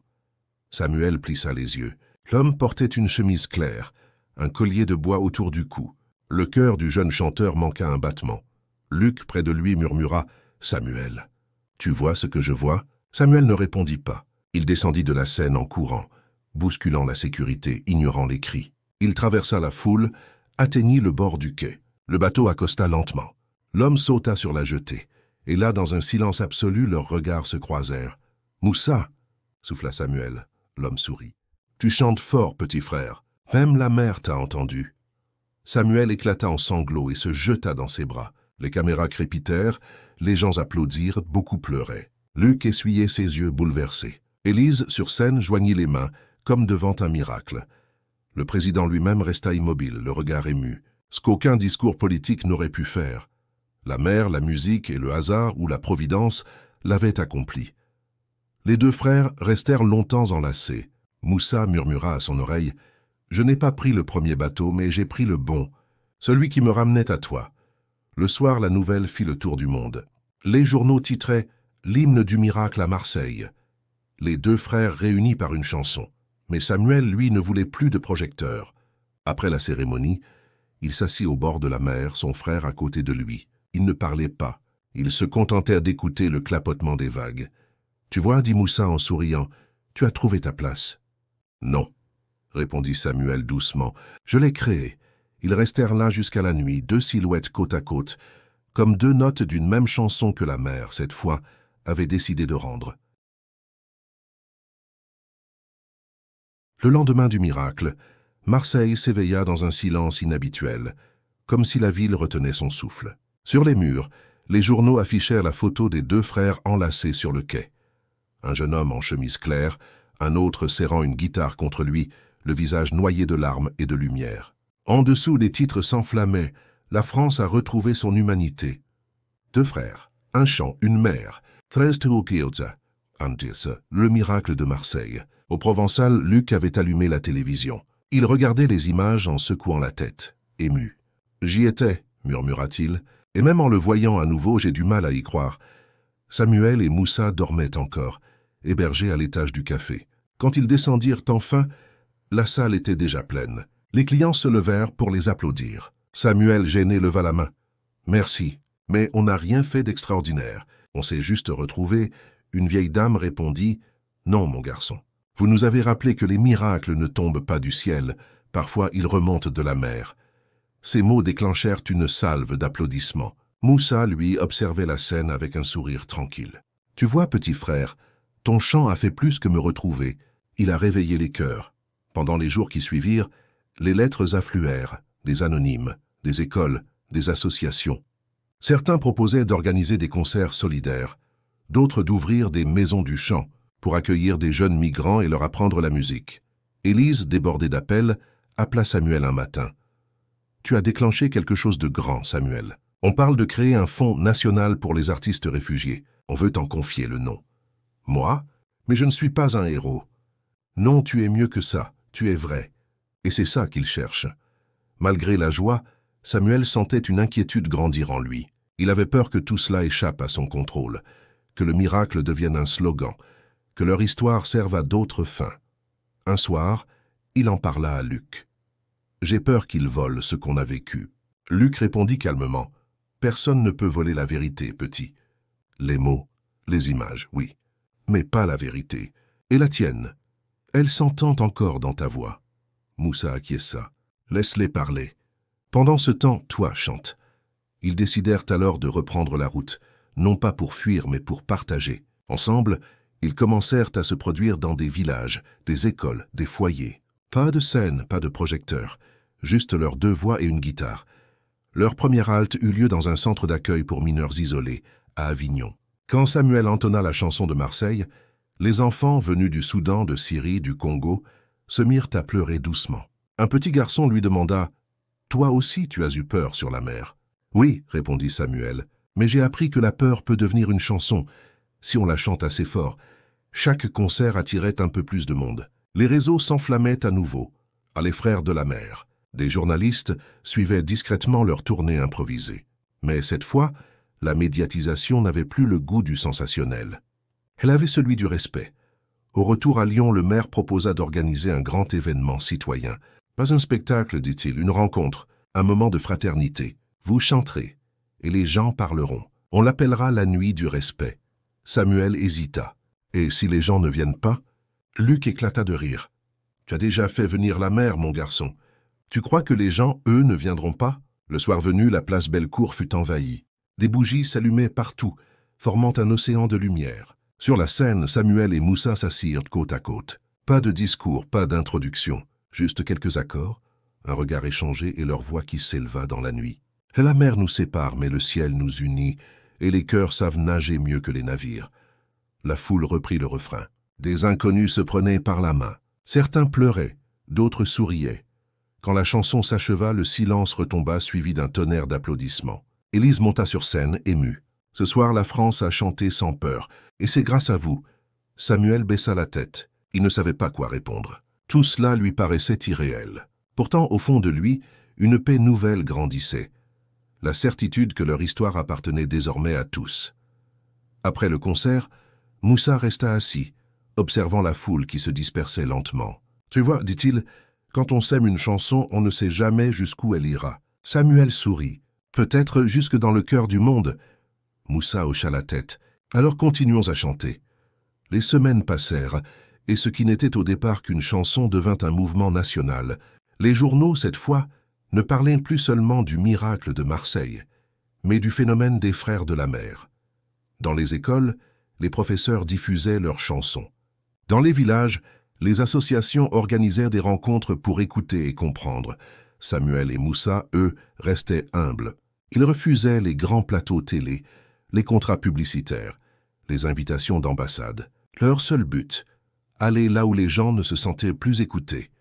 Samuel plissa les yeux. L'homme portait une chemise claire, un collier de bois autour du cou. Le cœur du jeune chanteur manqua un battement. Luc, près de lui, murmura « Samuel, tu vois ce que je vois ?» Samuel ne répondit pas. Il descendit de la scène en courant, bousculant la sécurité, ignorant les cris. Il traversa la foule, atteignit le bord du quai. Le bateau accosta lentement. L'homme sauta sur la jetée, et là, dans un silence absolu, leurs regards se croisèrent. « Moussa !» souffla Samuel. L'homme sourit. « Tu chantes fort, petit frère. Même la mer t'a entendu. » Samuel éclata en sanglots et se jeta dans ses bras. Les caméras crépitèrent, les gens applaudirent, beaucoup pleuraient. Luc essuyait ses yeux bouleversés. Élise, sur scène, joignit les mains, comme devant un miracle. Le président lui-même resta immobile, le regard ému. Ce qu'aucun discours politique n'aurait pu faire. La mer, la musique et le hasard ou la providence l'avaient accompli. Les deux frères restèrent longtemps enlacés. Moussa murmura à son oreille « Je n'ai pas pris le premier bateau, mais j'ai pris le bon, celui qui me ramenait à toi. » Le soir, la nouvelle fit le tour du monde. Les journaux titraient « L'hymne du miracle à Marseille ». Les deux frères réunis par une chanson. Mais Samuel, lui, ne voulait plus de projecteur. Après la cérémonie, il s'assit au bord de la mer, son frère à côté de lui. Ils ne parlaient pas. Ils se contentèrent d'écouter le clapotement des vagues. « Tu vois, dit Moussa en souriant, tu as trouvé ta place. »« Non, » répondit Samuel doucement. « Je l'ai créé. » Ils restèrent là jusqu'à la nuit, deux silhouettes côte à côte, comme deux notes d'une même chanson que la mer, cette fois, avait décidé de rendre. Le lendemain du miracle, Marseille s'éveilla dans un silence inhabituel, comme si la ville retenait son souffle. Sur les murs, les journaux affichèrent la photo des deux frères enlacés sur le quai. Un jeune homme en chemise claire, un autre serrant une guitare contre lui, le visage noyé de larmes et de lumière. En dessous, les titres s'enflammaient. La France a retrouvé son humanité. Deux frères, un chant, une mère. Le miracle de Marseille. Au Provençal, Luc avait allumé la télévision. Il regardait les images en secouant la tête, ému. « J'y étais », murmura-t-il, et même en le voyant à nouveau, j'ai du mal à y croire. Samuel et Moussa dormaient encore, hébergés à l'étage du café. Quand ils descendirent enfin, la salle était déjà pleine. Les clients se levèrent pour les applaudir. Samuel, gêné, leva la main. « Merci, mais on n'a rien fait d'extraordinaire. On s'est juste retrouvés. » Une vieille dame répondit « Non, mon garçon. Vous nous avez rappelé que les miracles ne tombent pas du ciel. Parfois, ils remontent de la mer. » Ces mots déclenchèrent une salve d'applaudissements. Moussa, lui, observait la scène avec un sourire tranquille. « Tu vois, petit frère, ton chant a fait plus que me retrouver. Il a réveillé les cœurs. » Pendant les jours qui suivirent, les lettres affluèrent, des anonymes, des écoles, des associations. Certains proposaient d'organiser des concerts solidaires, d'autres d'ouvrir des maisons du chant pour accueillir des jeunes migrants et leur apprendre la musique. Élise, débordée d'appels, appela Samuel un matin. « Tu as déclenché quelque chose de grand, Samuel. On parle de créer un fonds national pour les artistes réfugiés. On veut t'en confier le nom. »« Moi? Mais je ne suis pas un héros. »« Non, tu es mieux que ça. Tu es vrai. » Et c'est ça qu'il cherche. Malgré la joie, Samuel sentait une inquiétude grandir en lui. Il avait peur que tout cela échappe à son contrôle, que le miracle devienne un slogan, que leur histoire serve à d'autres fins. Un soir, il en parla à Luc. « J'ai peur qu'il vole ce qu'on a vécu. » Luc répondit calmement. « Personne ne peut voler la vérité, petit. Les mots, les images, oui, mais pas la vérité. Et la tienne, elle s'entend encore dans ta voix. » Moussa acquiesça. « Laisse-les parler. Pendant ce temps, toi, chante. » Ils décidèrent alors de reprendre la route, non pas pour fuir, mais pour partager. Ensemble, ils commencèrent à se produire dans des villages, des écoles, des foyers. Pas de scène, pas de projecteur, juste leurs 2 voix et une guitare. Leur première halte eut lieu dans un centre d'accueil pour mineurs isolés, à Avignon. Quand Samuel entonna la chanson de Marseille, les enfants venus du Soudan, de Syrie, du Congo, se mirent à pleurer doucement. Un petit garçon lui demanda « Toi aussi tu as eu peur sur la mer ?» « Oui, répondit Samuel, mais j'ai appris que la peur peut devenir une chanson, si on la chante assez fort. » Chaque concert attirait un peu plus de monde. Les réseaux s'enflammaient à nouveau. À les frères de la mer. Des journalistes suivaient discrètement leur tournée improvisée. Mais cette fois, la médiatisation n'avait plus le goût du sensationnel. Elle avait celui du respect. Au retour à Lyon, le maire proposa d'organiser un grand événement citoyen. Pas un spectacle, dit-il, une rencontre, un moment de fraternité. Vous chanterez, et les gens parleront. On l'appellera la nuit du respect. Samuel hésita. Et si les gens ne viennent pas? Luc éclata de rire. Tu as déjà fait venir la mer, mon garçon. Tu crois que les gens, eux, ne viendront pas? Le soir venu, la place Bellecour fut envahie. Des bougies s'allumaient partout, formant un océan de lumière. Sur la scène, Samuel et Moussa s'assirent côte à côte. Pas de discours, pas d'introduction, juste quelques accords, un regard échangé et leur voix qui s'éleva dans la nuit. La mer nous sépare, mais le ciel nous unit, et les cœurs savent nager mieux que les navires. La foule reprit le refrain. Des inconnus se prenaient par la main. Certains pleuraient, d'autres souriaient. Quand la chanson s'acheva, le silence retomba suivi d'un tonnerre d'applaudissements. Élise monta sur scène, émue. Ce soir, la France a chanté sans peur, et c'est grâce à vous. Samuel baissa la tête. Il ne savait pas quoi répondre. Tout cela lui paraissait irréel. Pourtant, au fond de lui, une paix nouvelle grandissait. La certitude que leur histoire appartenait désormais à tous. Après le concert, Moussa resta assis, observant la foule qui se dispersait lentement. « Tu vois, dit-il, quand on sème une chanson, on ne sait jamais jusqu'où elle ira. » Samuel sourit. « Peut-être jusque dans le cœur du monde. » Moussa hocha la tête. « Alors continuons à chanter. » Les semaines passèrent, et ce qui n'était au départ qu'une chanson devint un mouvement national. Les journaux, cette fois, ne parlaient plus seulement du miracle de Marseille, mais du phénomène des frères de la mer. Dans les écoles, les professeurs diffusaient leurs chansons. Dans les villages, les associations organisèrent des rencontres pour écouter et comprendre. Samuel et Moussa, eux, restaient humbles. Ils refusaient les grands plateaux télé, les contrats publicitaires, les invitations d'ambassade. Leur seul but, aller là où les gens ne se sentaient plus écoutés.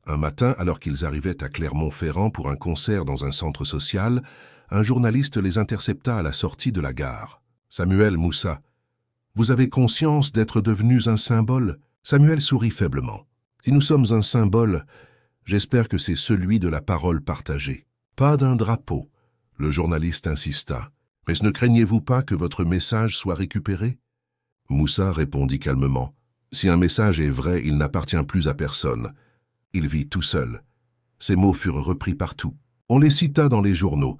Un matin, alors qu'ils arrivaient à Clermont-Ferrand pour un concert dans un centre social, un journaliste les intercepta à la sortie de la gare. « Samuel, Moussa, vous avez conscience d'être devenus un symbole ?» Samuel sourit faiblement. « Si nous sommes un symbole, j'espère que c'est celui de la parole partagée. Pas d'un drapeau. » Le journaliste insista. « Mais ne craignez-vous pas que votre message soit récupéré ?» Moussa répondit calmement. « Si un message est vrai, il n'appartient plus à personne. Il vit tout seul. » Ces mots furent repris partout. On les cita dans les journaux.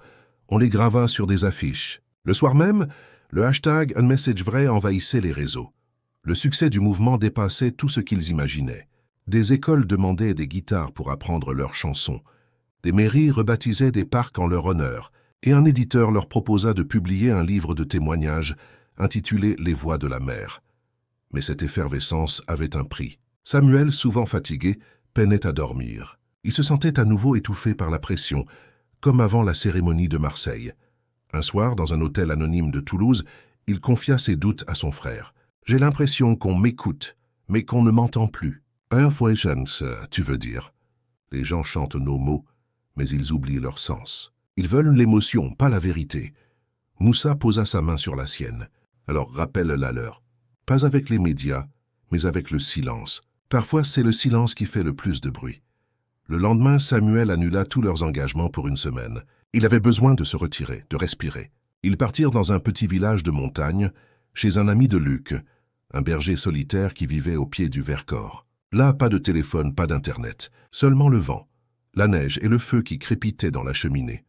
On les grava sur des affiches. Le soir même, le hashtag « Un message vrai » envahissait les réseaux. Le succès du mouvement dépassait tout ce qu'ils imaginaient. Des écoles demandaient des guitares pour apprendre leurs chansons. Des mairies rebaptisaient des parcs en leur honneur. Et un éditeur leur proposa de publier un livre de témoignages intitulé « Les voix de la mer ». Mais cette effervescence avait un prix. Samuel, souvent fatigué, peinait à dormir. Il se sentait à nouveau étouffé par la pression, comme avant la cérémonie de Marseille. Un soir, dans un hôtel anonyme de Toulouse, il confia ses doutes à son frère. « J'ai l'impression qu'on m'écoute, mais qu'on ne m'entend plus. » Erfreuchens, tu veux dire. Les gens chantent nos mots, mais ils oublient leur sens. Ils veulent l'émotion, pas la vérité. Moussa posa sa main sur la sienne. Alors rappelle-la leur. Pas avec les médias, mais avec le silence. Parfois, c'est le silence qui fait le plus de bruit. Le lendemain, Samuel annula tous leurs engagements pour une semaine. Il avait besoin de se retirer, de respirer. Ils partirent dans un petit village de montagne, chez un ami de Luc, un berger solitaire qui vivait au pied du Vercors. Là, pas de téléphone, pas d'internet, seulement le vent, la neige et le feu qui crépitaient dans la cheminée.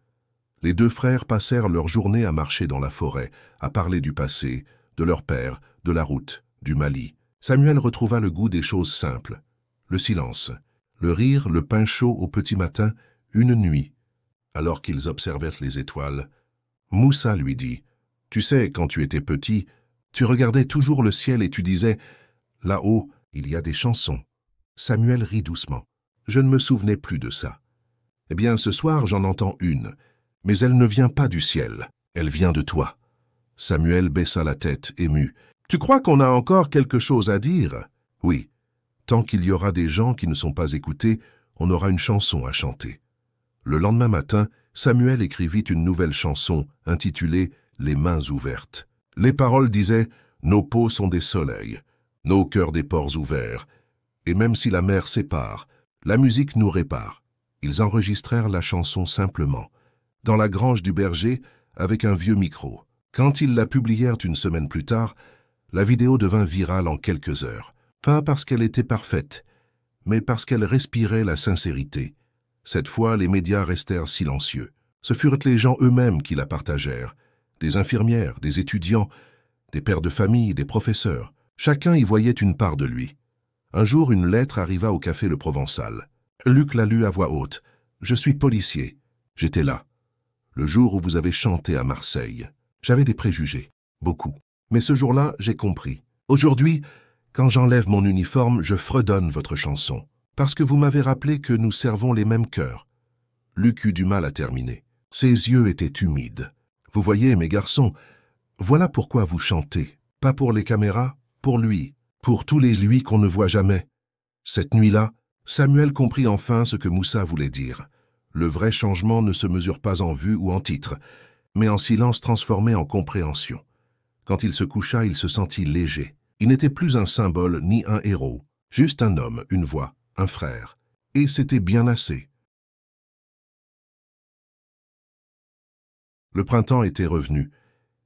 Les deux frères passèrent leur journée à marcher dans la forêt, à parler du passé, de leur père, de la route, du Mali. Samuel retrouva le goût des choses simples, le silence, le rire, le pain chaud au petit matin, une nuit. Alors qu'ils observaient les étoiles, Moussa lui dit, « Tu sais, quand tu étais petit, tu regardais toujours le ciel et tu disais, « Là-haut, il y a des chansons. » Samuel rit doucement. « Je ne me souvenais plus de ça. Eh bien, ce soir, j'en entends une, mais elle ne vient pas du ciel, elle vient de toi. » Samuel baissa la tête, ému. « Tu crois qu'on a encore quelque chose à dire ?»« Oui. Tant qu'il y aura des gens qui ne sont pas écoutés, on aura une chanson à chanter. » Le lendemain matin, Samuel écrivit une nouvelle chanson intitulée « Les mains ouvertes ». Les paroles disaient « Nos peaux sont des soleils, nos cœurs des ports ouverts, et même si la mer sépare, la musique nous répare. » Ils enregistrèrent la chanson simplement, dans la grange du berger, avec un vieux micro. Quand ils la publièrent une semaine plus tard, la vidéo devint virale en quelques heures. Pas parce qu'elle était parfaite, mais parce qu'elle respirait la sincérité. Cette fois, les médias restèrent silencieux. Ce furent les gens eux-mêmes qui la partagèrent. Des infirmières, des étudiants, des pères de famille, des professeurs. Chacun y voyait une part de lui. Un jour, une lettre arriva au café Le Provençal. Luc la lut à voix haute. « Je suis policier. J'étais là. Le jour où vous avez chanté à Marseille. J'avais des préjugés. Beaucoup. Mais ce jour-là, j'ai compris. Aujourd'hui, quand j'enlève mon uniforme, je fredonne votre chanson. Parce que vous m'avez rappelé que nous servons les mêmes cœurs. » Luc eut du mal à terminer. Ses yeux étaient humides. « Vous voyez, mes garçons, voilà pourquoi vous chantez. Pas pour les caméras, pour lui. Pour tous les lui qu'on ne voit jamais. » Cette nuit-là, Samuel comprit enfin ce que Moussa voulait dire. Le vrai changement ne se mesure pas en vue ou en titre, mais en silence transformé en compréhension. Quand il se coucha, il se sentit léger. Il n'était plus un symbole ni un héros, juste un homme, une voix, un frère. Et c'était bien assez. Le printemps était revenu,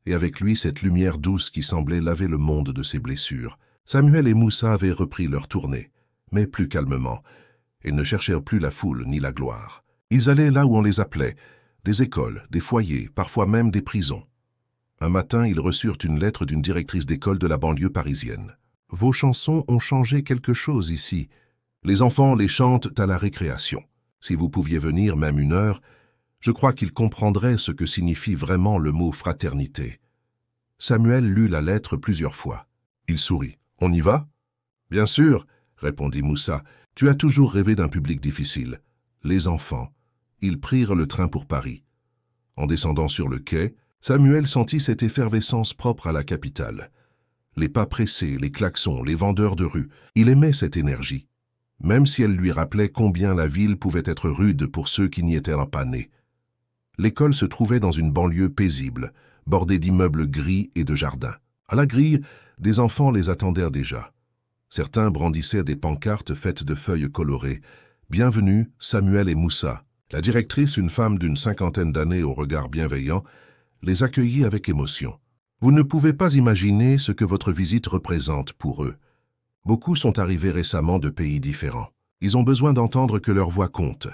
et avec lui cette lumière douce qui semblait laver le monde de ses blessures. Samuel et Moussa avaient repris leur tournée, mais plus calmement. Ils ne cherchèrent plus la foule ni la gloire. Ils allaient là où on les appelait, des écoles, des foyers, parfois même des prisons. Un matin, ils reçurent une lettre d'une directrice d'école de la banlieue parisienne. « Vos chansons ont changé quelque chose ici. Les enfants les chantent à la récréation. Si vous pouviez venir même une heure, je crois qu'ils comprendraient ce que signifie vraiment le mot fraternité. » Samuel lut la lettre plusieurs fois. Il sourit. « On y va ?»« Bien sûr, » répondit Moussa. « Tu as toujours rêvé d'un public difficile. » Les enfants. Ils prirent le train pour Paris. En descendant sur le quai, Samuel sentit cette effervescence propre à la capitale. Les pas pressés, les klaxons, les vendeurs de rue. Il aimait cette énergie, même si elle lui rappelait combien la ville pouvait être rude pour ceux qui n'y étaient pas nés. L'école se trouvait dans une banlieue paisible, bordée d'immeubles gris et de jardins. À la grille, des enfants les attendèrent déjà. Certains brandissaient des pancartes faites de feuilles colorées. « Bienvenue, Samuel et Moussa ». La directrice, une femme d'une 50aine d'années au regard bienveillant, les accueillit avec émotion. Vous ne pouvez pas imaginer ce que votre visite représente pour eux. Beaucoup sont arrivés récemment de pays différents. Ils ont besoin d'entendre que leur voix compte.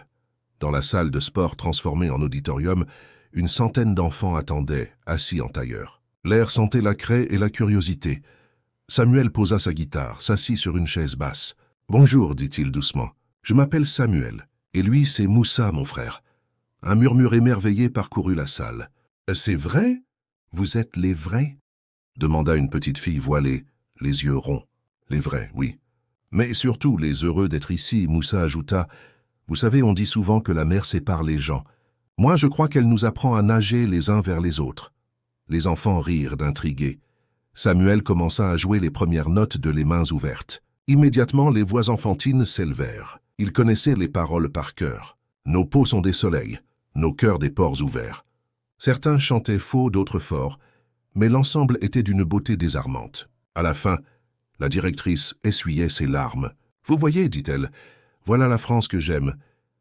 Dans la salle de sport transformée en auditorium, une centaine d'enfants attendaient, assis en tailleur. L'air sentait la craie et la curiosité. Samuel posa sa guitare, s'assit sur une chaise basse. « Bonjour, dit-il doucement. Je m'appelle Samuel. Et lui, c'est Moussa, mon frère. » Un murmure émerveillé parcourut la salle. « C'est vrai? Vous êtes les vrais ?» demanda une petite fille voilée, les yeux ronds. « Les vrais, oui. Mais surtout les heureux d'être ici, » Moussa ajouta. « Vous savez, on dit souvent que la mer sépare les gens. Moi, je crois qu'elle nous apprend à nager les uns vers les autres. » Les enfants rirent d'intrigués. Samuel commença à jouer les premières notes de Les mains ouvertes. Immédiatement, les voix enfantines s'élevèrent. Ils connaissaient les paroles par cœur. Nos peaux sont des soleils, nos cœurs des pores ouverts. Certains chantaient faux, d'autres forts, mais l'ensemble était d'une beauté désarmante. À la fin, la directrice essuyait ses larmes. « Vous voyez, dit-elle, voilà la France que j'aime.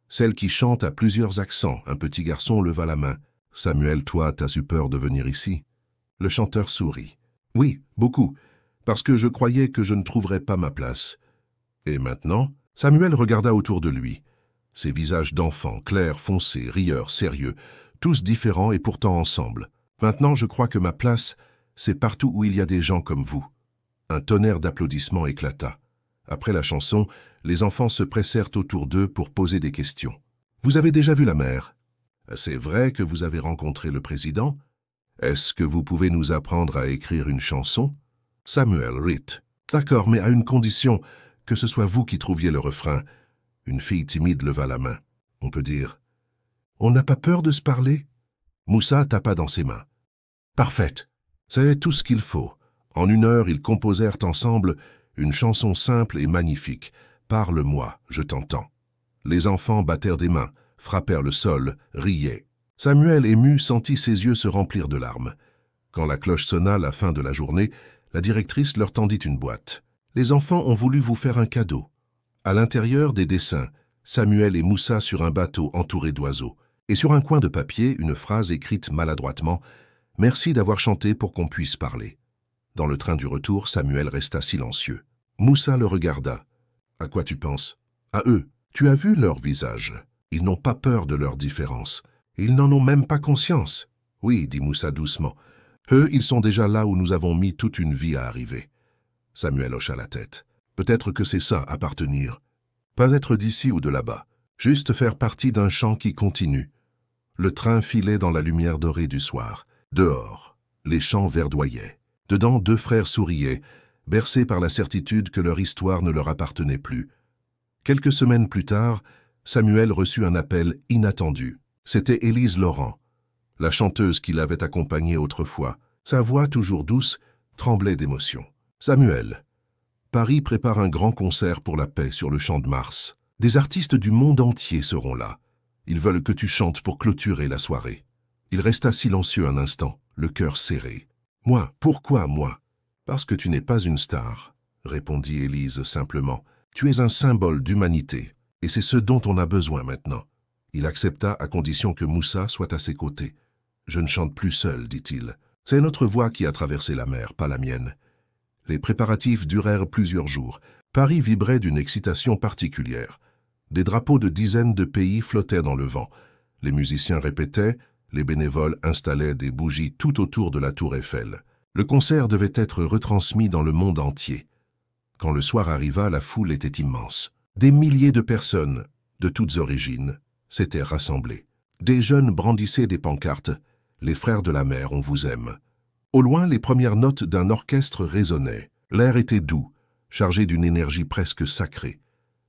Celle qui chante à plusieurs accents. » Un petit garçon leva la main. « Samuel, toi, t'as eu peur de venir ici ?» Le chanteur sourit. « Oui, beaucoup, parce que je croyais que je ne trouverais pas ma place. » Et maintenant, Samuel regarda autour de lui. Ces visages d'enfants, clairs, foncés, rieurs, sérieux, tous différents et pourtant ensemble. « Maintenant, je crois que ma place, c'est partout où il y a des gens comme vous. » Un tonnerre d'applaudissements éclata. Après la chanson, les enfants se pressèrent autour d'eux pour poser des questions. « Vous avez déjà vu la mer? C'est vrai que vous avez rencontré le président? Est-ce que vous pouvez nous apprendre à écrire une chanson? » Samuel rit. « D'accord, mais à une condition, que ce soit vous qui trouviez le refrain. » Une fille timide leva la main. On peut dire « On n'a pas peur de se parler ?» Moussa tapa dans ses mains. « Parfaite. C'est tout ce qu'il faut. » En 1 heure, ils composèrent ensemble une chanson simple et magnifique. « Parle-moi, je t'entends. » Les enfants battèrent des mains, frappèrent le sol, riaient. Samuel, ému, sentit ses yeux se remplir de larmes. Quand la cloche sonna la fin de la journée, la directrice leur tendit une boîte. « Les enfants ont voulu vous faire un cadeau. » À l'intérieur, des dessins, Samuel et Moussa sur un bateau entouré d'oiseaux. Et sur un coin de papier, une phrase écrite maladroitement « Merci d'avoir chanté pour qu'on puisse parler. » Dans le train du retour, Samuel resta silencieux. Moussa le regarda. « À quoi tu penses? À eux. Tu as vu leur visage. Ils n'ont pas peur de leurs différences. Ils n'en ont même pas conscience. » « Oui, dit Moussa doucement. Eux, ils sont déjà là où nous avons mis toute une vie à arriver. » Samuel hocha la tête. « Peut-être que c'est ça, appartenir. Pas être d'ici ou de là-bas. Juste faire partie d'un chant qui continue. » Le train filait dans la lumière dorée du soir. Dehors, les champs verdoyaient. Dedans, 2 frères souriaient, bercés par la certitude que leur histoire ne leur appartenait plus. Quelques semaines plus tard, Samuel reçut un appel inattendu. C'était Élise Laurent, la chanteuse qui l'avait accompagnée autrefois. Sa voix, toujours douce, tremblait d'émotion. « Samuel, Paris prépare un grand concert pour la paix sur le Champ de Mars. Des artistes du monde entier seront là. Ils veulent que tu chantes pour clôturer la soirée. » Il resta silencieux un instant, le cœur serré. « Moi, pourquoi moi ?»« Parce que tu n'es pas une star, » répondit Élise simplement. « Tu es un symbole d'humanité, et c'est ce dont on a besoin maintenant. » Il accepta à condition que Moussa soit à ses côtés. « Je ne chante plus seul, dit-il. C'est notre voix qui a traversé la mer, pas la mienne. » Les préparatifs durèrent plusieurs jours. Paris vibrait d'une excitation particulière. Des drapeaux de dizaines de pays flottaient dans le vent. Les musiciens répétaient, les bénévoles installaient des bougies tout autour de la tour Eiffel. Le concert devait être retransmis dans le monde entier. Quand le soir arriva, la foule était immense. Des milliers de personnes, de toutes origines, s'étaient rassemblées. Des jeunes brandissaient des pancartes. « Les frères de la mer, on vous aime ». Au loin, les premières notes d'un orchestre résonnaient. L'air était doux, chargé d'une énergie presque sacrée.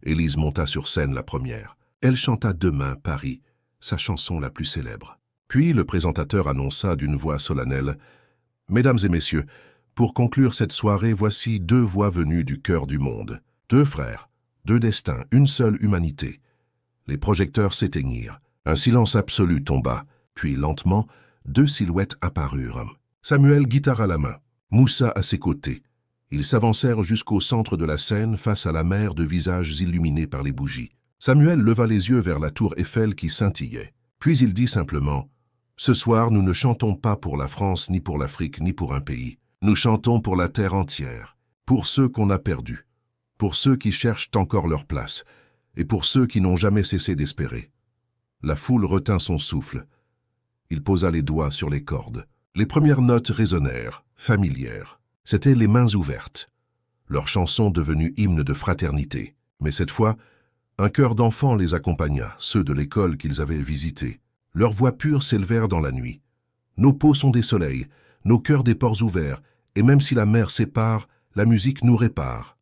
Élise monta sur scène la première. Elle chanta Demain, Paris, sa chanson la plus célèbre. Puis le présentateur annonça d'une voix solennelle « Mesdames et messieurs, pour conclure cette soirée, voici 2 voix venues du cœur du monde. 2 frères, 2 destins, une seule humanité. » Les projecteurs s'éteignirent. Un silence absolu tomba. Puis, lentement, 2 silhouettes apparurent. Samuel, guitare à la main, Moussa à ses côtés. Ils s'avancèrent jusqu'au centre de la scène face à la mer de visages illuminés par les bougies. Samuel leva les yeux vers la tour Eiffel qui scintillait. Puis il dit simplement « Ce soir, nous ne chantons pas pour la France, ni pour l'Afrique, ni pour un pays. Nous chantons pour la terre entière, pour ceux qu'on a perdus, pour ceux qui cherchent encore leur place, et pour ceux qui n'ont jamais cessé d'espérer. » La foule retint son souffle. Il posa les doigts sur les cordes. Les premières notes résonnèrent, familières. C'étaient les mains ouvertes. Leur chanson devenue hymne de fraternité. Mais cette fois, un chœur d'enfants les accompagna, ceux de l'école qu'ils avaient visitée. Leurs voix pures s'élevèrent dans la nuit. Nos peaux sont des soleils, nos cœurs des pores ouverts, et même si la mer sépare, la musique nous répare.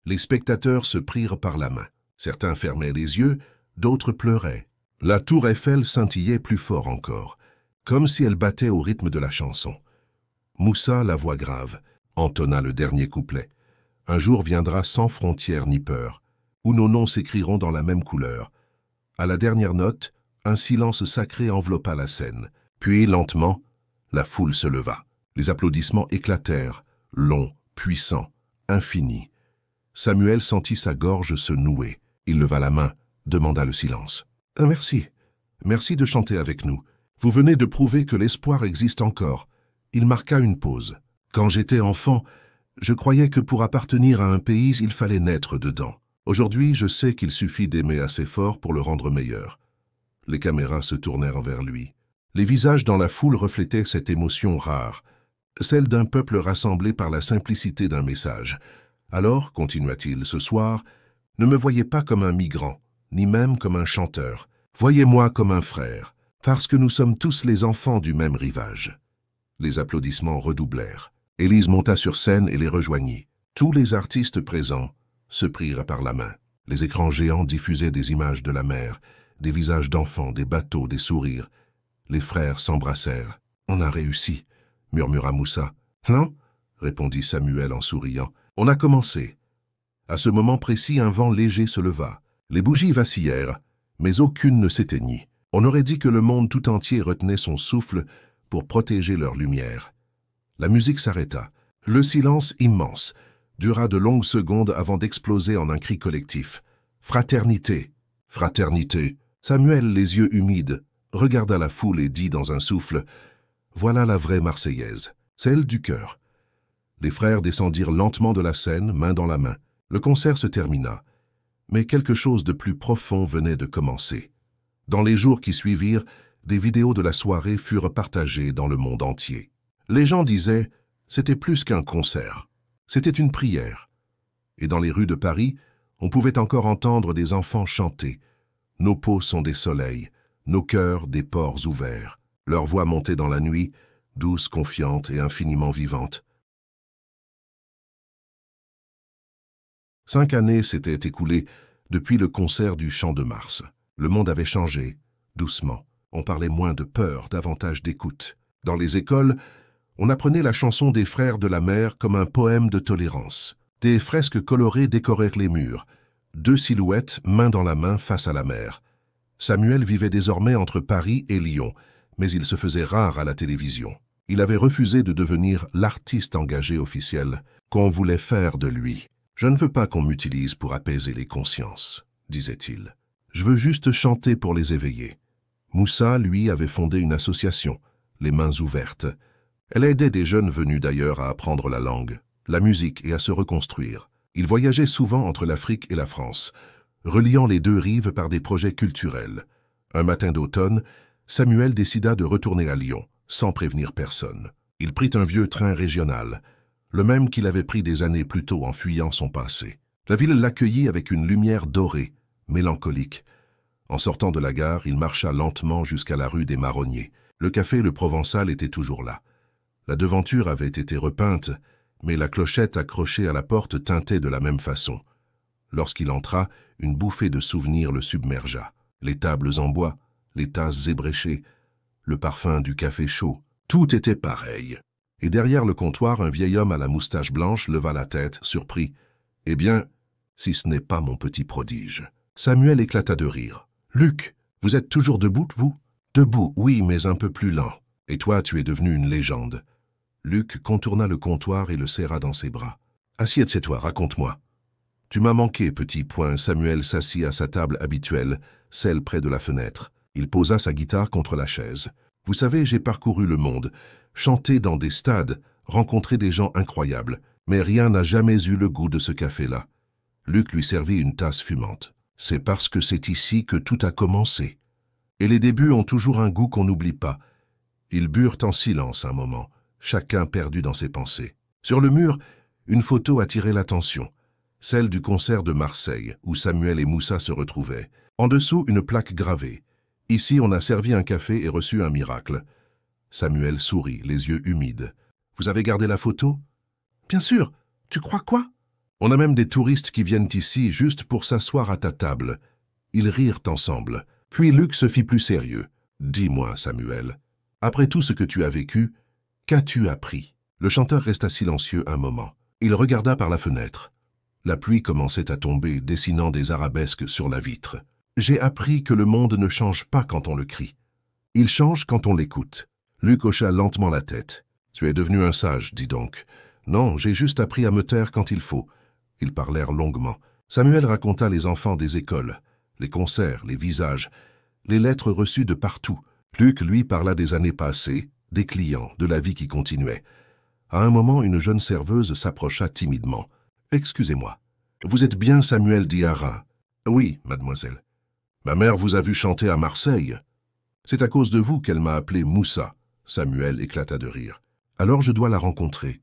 Les spectateurs se prirent par la main. Certains fermaient les yeux, d'autres pleuraient. La tour Eiffel scintillait plus fort encore, comme si elle battait au rythme de la chanson. Moussa, la voix grave, entonna le dernier couplet. Un jour viendra sans frontières ni peur, où nos noms s'écriront dans la même couleur. À la dernière note, un silence sacré enveloppa la scène. Puis, lentement, la foule se leva. Les applaudissements éclatèrent, longs, puissants, infinis. Samuel sentit sa gorge se nouer. Il leva la main, demanda le silence. « Merci. Merci de chanter avec nous. Vous venez de prouver que l'espoir existe encore. » Il marqua une pause. « Quand j'étais enfant, je croyais que pour appartenir à un pays, il fallait naître dedans. Aujourd'hui, je sais qu'il suffit d'aimer assez fort pour le rendre meilleur. » Les caméras se tournèrent vers lui. Les visages dans la foule reflétaient cette émotion rare, celle d'un peuple rassemblé par la simplicité d'un message. « Alors, continua-t-il, ce soir, ne me voyez pas comme un migrant, ni même comme un chanteur. Voyez-moi comme un frère, parce que nous sommes tous les enfants du même rivage. » Les applaudissements redoublèrent. Élise monta sur scène et les rejoignit. Tous les artistes présents se prirent par la main. Les écrans géants diffusaient des images de la mer, des visages d'enfants, des bateaux, des sourires. Les frères s'embrassèrent. « On a réussi », murmura Moussa. « Non ?» répondit Samuel en souriant. « On a commencé. » À ce moment précis, un vent léger se leva. Les bougies vacillèrent, mais aucune ne s'éteignit. On aurait dit que le monde tout entier retenait son souffle pour protéger leur lumière. La musique s'arrêta. Le silence immense dura de longues secondes avant d'exploser en un cri collectif. « Fraternité! Fraternité !» Samuel, les yeux humides, regarda la foule et dit dans un souffle « Voilà la vraie Marseillaise, celle du cœur. » Les frères descendirent lentement de la scène, main dans la main. Le concert se termina, mais quelque chose de plus profond venait de commencer. Dans les jours qui suivirent, des vidéos de la soirée furent partagées dans le monde entier. Les gens disaient « c'était plus qu'un concert, c'était une prière ». Et dans les rues de Paris, on pouvait encore entendre des enfants chanter « Nos peaux sont des soleils, nos cœurs des pores ouverts ». Leur voix montait dans la nuit, douce, confiante et infiniment vivante. 5 années s'étaient écoulées depuis le concert du Champ de Mars. Le monde avait changé, doucement. On parlait moins de peur, davantage d'écoute. Dans les écoles, on apprenait la chanson des Frères de la Mer comme un poème de tolérance. Des fresques colorées décorèrent les murs. 2 silhouettes, main dans la main, face à la mer. Samuel vivait désormais entre Paris et Lyon, mais il se faisait rare à la télévision. Il avait refusé de devenir l'artiste engagé officiel qu'on voulait faire de lui. « Je ne veux pas qu'on m'utilise pour apaiser les consciences », disait-il. « Je veux juste chanter pour les éveiller. » Moussa, lui, avait fondé une association, les Mains Ouvertes. Elle aidait des jeunes venus d'ailleurs à apprendre la langue, la musique et à se reconstruire. Il voyageait souvent entre l'Afrique et la France, reliant les 2 rives par des projets culturels. Un matin d'automne, Samuel décida de retourner à Lyon, sans prévenir personne. Il prit un vieux train régional, le même qu'il avait pris des années plus tôt en fuyant son passé. La ville l'accueillit avec une lumière dorée, mélancolique. En sortant de la gare, il marcha lentement jusqu'à la rue des Marronniers. Le café Le Provençal était toujours là. La devanture avait été repeinte, mais la clochette accrochée à la porte tintait de la même façon. Lorsqu'il entra, une bouffée de souvenirs le submergea. Les tables en bois, les tasses ébréchées, le parfum du café chaud, tout était pareil. Et derrière le comptoir, un vieil homme à la moustache blanche leva la tête, surpris. « Eh bien, si ce n'est pas mon petit prodige. » Samuel éclata de rire. « Luc, vous êtes toujours debout, vous ?»« Debout, oui, mais un peu plus lent. Et toi, tu es devenu une légende. » Luc contourna le comptoir et le serra dans ses bras. « Assieds-toi, raconte-moi. »« Tu m'as manqué, petit point. » Samuel s'assit à sa table habituelle, celle près de la fenêtre. Il posa sa guitare contre la chaise. « Vous savez, j'ai parcouru le monde, chanté dans des stades, rencontré des gens incroyables, mais rien n'a jamais eu le goût de ce café-là. » Luc lui servit une tasse fumante. « C'est parce que c'est ici que tout a commencé. Et les débuts ont toujours un goût qu'on n'oublie pas. » Ils burent en silence un moment, chacun perdu dans ses pensées. Sur le mur, une photo attirait l'attention, celle du concert de Marseille, où Samuel et Moussa se retrouvaient. En dessous, une plaque gravée. « Ici, on a servi un café et reçu un miracle. » Samuel sourit, les yeux humides. « Vous avez gardé la photo ?»« Bien sûr. Tu crois quoi ?»« On a même des touristes qui viennent ici juste pour s'asseoir à ta table. » Ils rirent ensemble. Puis Luc se fit plus sérieux. « Dis-moi, Samuel, après tout ce que tu as vécu, qu'as-tu appris ?» Le chanteur resta silencieux un moment. Il regarda par la fenêtre. La pluie commençait à tomber, dessinant des arabesques sur la vitre. J'ai appris que le monde ne change pas quand on le crie. Il change quand on l'écoute. Luc hocha lentement la tête. Tu es devenu un sage, dis donc. Non, j'ai juste appris à me taire quand il faut. Ils parlèrent longuement. Samuel raconta les enfants des écoles, les concerts, les visages, les lettres reçues de partout. Luc, lui, parla des années passées, des clients, de la vie qui continuait. À un moment, une jeune serveuse s'approcha timidement. « Excusez-moi, vous êtes bien Samuel Diarra ?»« Oui, mademoiselle. Ma mère vous a vu chanter à Marseille. C'est à cause de vous qu'elle m'a appelé Moussa. » Samuel éclata de rire. « Alors je dois la rencontrer. »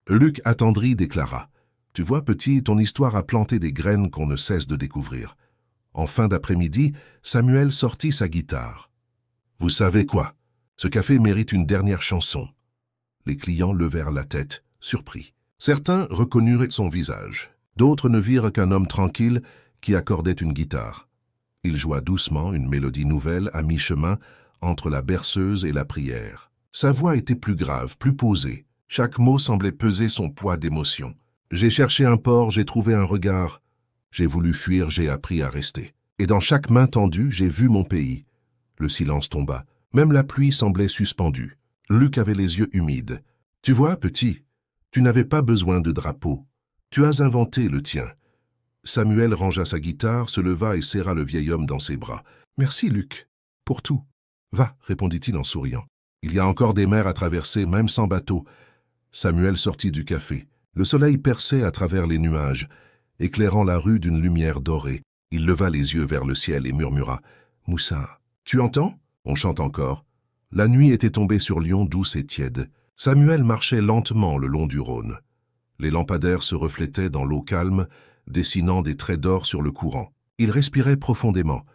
Luc, attendri, déclara. « Tu vois, petit, ton histoire a planté des graines qu'on ne cesse de découvrir. » En fin d'après-midi, Samuel sortit sa guitare. « Vous savez quoi? Ce café mérite une dernière chanson. » Les clients levèrent la tête, surpris. Certains reconnurent son visage. D'autres ne virent qu'un homme tranquille qui accordait une guitare. Il joua doucement une mélodie nouvelle à mi-chemin entre la berceuse et la prière. Sa voix était plus grave, plus posée. Chaque mot semblait peser son poids d'émotion. J'ai cherché un port, j'ai trouvé un regard. J'ai voulu fuir, j'ai appris à rester. Et dans chaque main tendue, j'ai vu mon pays. Le silence tomba. Même la pluie semblait suspendue. Luc avait les yeux humides. « Tu vois, petit, tu n'avais pas besoin de drapeau. Tu as inventé le tien. » Samuel rangea sa guitare, se leva et serra le vieil homme dans ses bras. « Merci, Luc, pour tout. »« Va, répondit-il en souriant. Il y a encore des mers à traverser, même sans bateau. » Samuel sortit du café. Le soleil perçait à travers les nuages, éclairant la rue d'une lumière dorée. Il leva les yeux vers le ciel et murmura « Moussa, tu entends ?» On chante encore. La nuit était tombée sur Lyon douce et tiède. Samuel marchait lentement le long du Rhône. Les lampadaires se reflétaient dans l'eau calme, dessinant des traits d'or sur le courant. Il respirait profondément,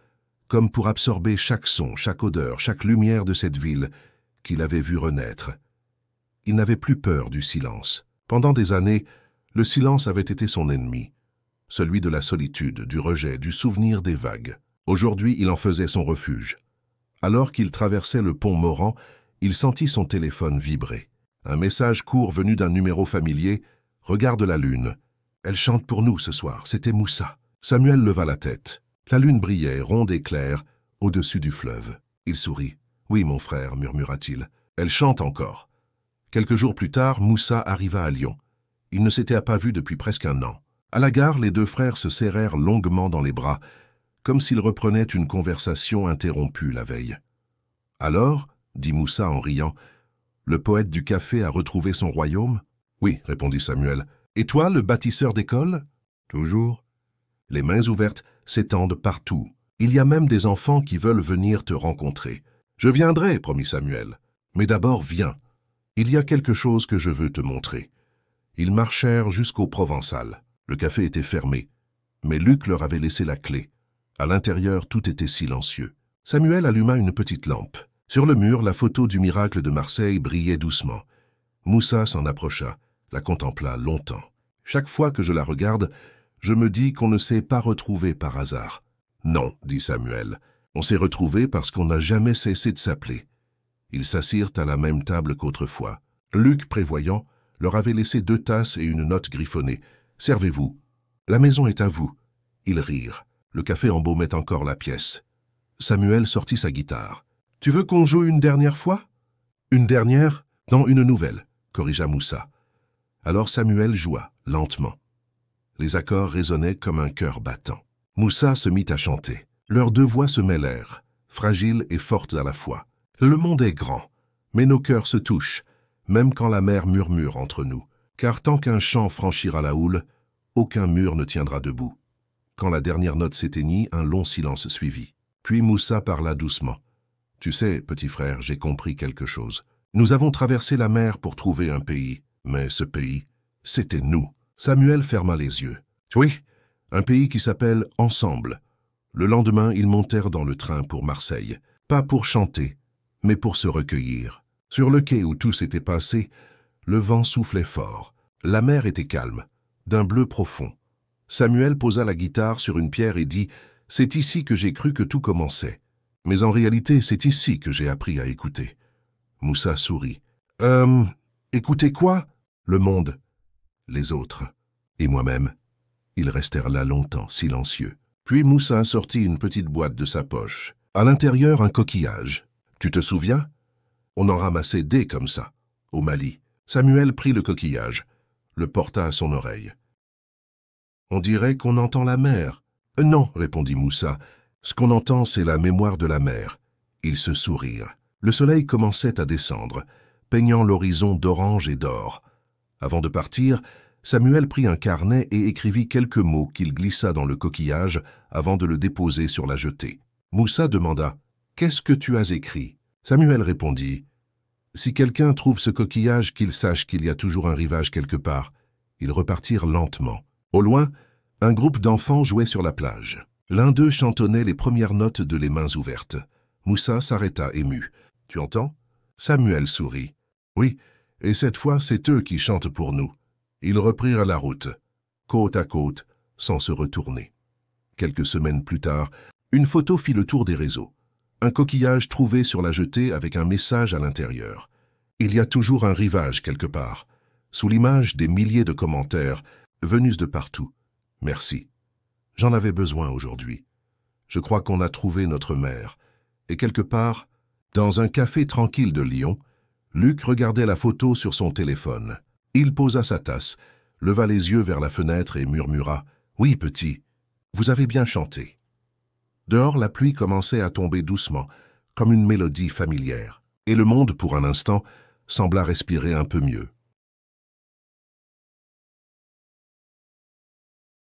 comme pour absorber chaque son, chaque odeur, chaque lumière de cette ville qu'il avait vue renaître. Il n'avait plus peur du silence. Pendant des années, le silence avait été son ennemi, celui de la solitude, du rejet, du souvenir des vagues. Aujourd'hui, il en faisait son refuge. Alors qu'il traversait le pont Morand, il sentit son téléphone vibrer. Un message court venu d'un numéro familier. « Regarde la lune. Elle chante pour nous ce soir. » C'était Moussa. Samuel leva la tête. La lune brillait, ronde et claire, au-dessus du fleuve. Il sourit. « Oui, mon frère, murmura-t-il. Elle chante encore. » Quelques jours plus tard, Moussa arriva à Lyon. Il ne s'était pas vu depuis presque un an. À la gare, les deux frères se serrèrent longuement dans les bras, comme s'ils reprenaient une conversation interrompue la veille. « Alors, dit Moussa en riant, le poète du café a retrouvé son royaume ? » « Oui, répondit Samuel. « Et toi, le bâtisseur d'école ? » ?»« Toujours. » Les mains ouvertes s'étendent partout. Il y a même des enfants qui veulent venir te rencontrer. « Je viendrai, promit Samuel. Mais d'abord, viens. Il y a quelque chose que je veux te montrer. » Ils marchèrent jusqu'au Provençal. Le café était fermé, mais Luc leur avait laissé la clé. À l'intérieur, tout était silencieux. Samuel alluma une petite lampe. Sur le mur, la photo du miracle de Marseille brillait doucement. Moussa s'en approcha, la contempla longtemps. « Chaque fois que je la regarde, je me dis qu'on ne s'est pas retrouvé par hasard. »« Non, dit Samuel, on s'est retrouvé parce qu'on n'a jamais cessé de s'appeler. » Ils s'assirent à la même table qu'autrefois. Luc, prévoyant, leur avait laissé 2 tasses et une note griffonnée. « Servez-vous. La maison est à vous. » Ils rirent. Le café embaumait encore la pièce. Samuel sortit sa guitare. « Tu veux qu'on joue une dernière fois ?»« Une dernière ? Non, une nouvelle, » corrigea Moussa. Alors Samuel joua, lentement. Les accords résonnaient comme un cœur battant. Moussa se mit à chanter. Leurs 2 voix se mêlèrent, fragiles et fortes à la fois. Le monde est grand, mais nos cœurs se touchent, même quand la mer murmure entre nous. Car tant qu'un chant franchira la houle, aucun mur ne tiendra debout. Quand la dernière note s'éteignit, un long silence suivit. Puis Moussa parla doucement. « Tu sais, petit frère, j'ai compris quelque chose. Nous avons traversé la mer pour trouver un pays, mais ce pays, c'était nous. » Samuel ferma les yeux. « Oui, un pays qui s'appelle Ensemble. » Le lendemain, ils montèrent dans le train pour Marseille. Pas pour chanter, mais pour se recueillir. Sur le quai où tout s'était passé, le vent soufflait fort. La mer était calme, d'un bleu profond. Samuel posa la guitare sur une pierre et dit « C'est ici que j'ai cru que tout commençait. Mais en réalité, c'est ici que j'ai appris à écouter. » Moussa sourit. « Écouter quoi ?»« Le monde. » les autres et moi-même. Ils restèrent là longtemps, silencieux. Puis Moussa sortit une petite boîte de sa poche. À l'intérieur, un coquillage. Tu te souviens? On en ramassait des comme ça, au Mali. Samuel prit le coquillage, le porta à son oreille. On dirait qu'on entend la mer. Non, répondit Moussa. Ce qu'on entend, c'est la mémoire de la mer. Ils se sourirent. Le soleil commençait à descendre, peignant l'horizon d'orange et d'or. Avant de partir, Samuel prit un carnet et écrivit quelques mots qu'il glissa dans le coquillage avant de le déposer sur la jetée. Moussa demanda « Qu'est-ce que tu as écrit ?» Samuel répondit « Si quelqu'un trouve ce coquillage, qu'il sache qu'il y a toujours un rivage quelque part. » Ils repartirent lentement. Au loin, un groupe d'enfants jouait sur la plage. L'un d'eux chantonnait les premières notes de Les Mains ouvertes. Moussa s'arrêta ému. « Tu entends ?» Samuel sourit. « Oui, et cette fois, c'est eux qui chantent pour nous. » Ils reprirent la route, côte à côte, sans se retourner. Quelques semaines plus tard, une photo fit le tour des réseaux. Un coquillage trouvé sur la jetée avec un message à l'intérieur. Il y a toujours un rivage quelque part. Sous l'image, des milliers de commentaires, venus de partout. Merci. J'en avais besoin aujourd'hui. Je crois qu'on a trouvé notre mère. Et quelque part, dans un café tranquille de Lyon, Luc regardait la photo sur son téléphone. Il posa sa tasse, leva les yeux vers la fenêtre et murmura « Oui, petit, vous avez bien chanté. » Dehors, la pluie commençait à tomber doucement, comme une mélodie familière. Et le monde, pour un instant, sembla respirer un peu mieux.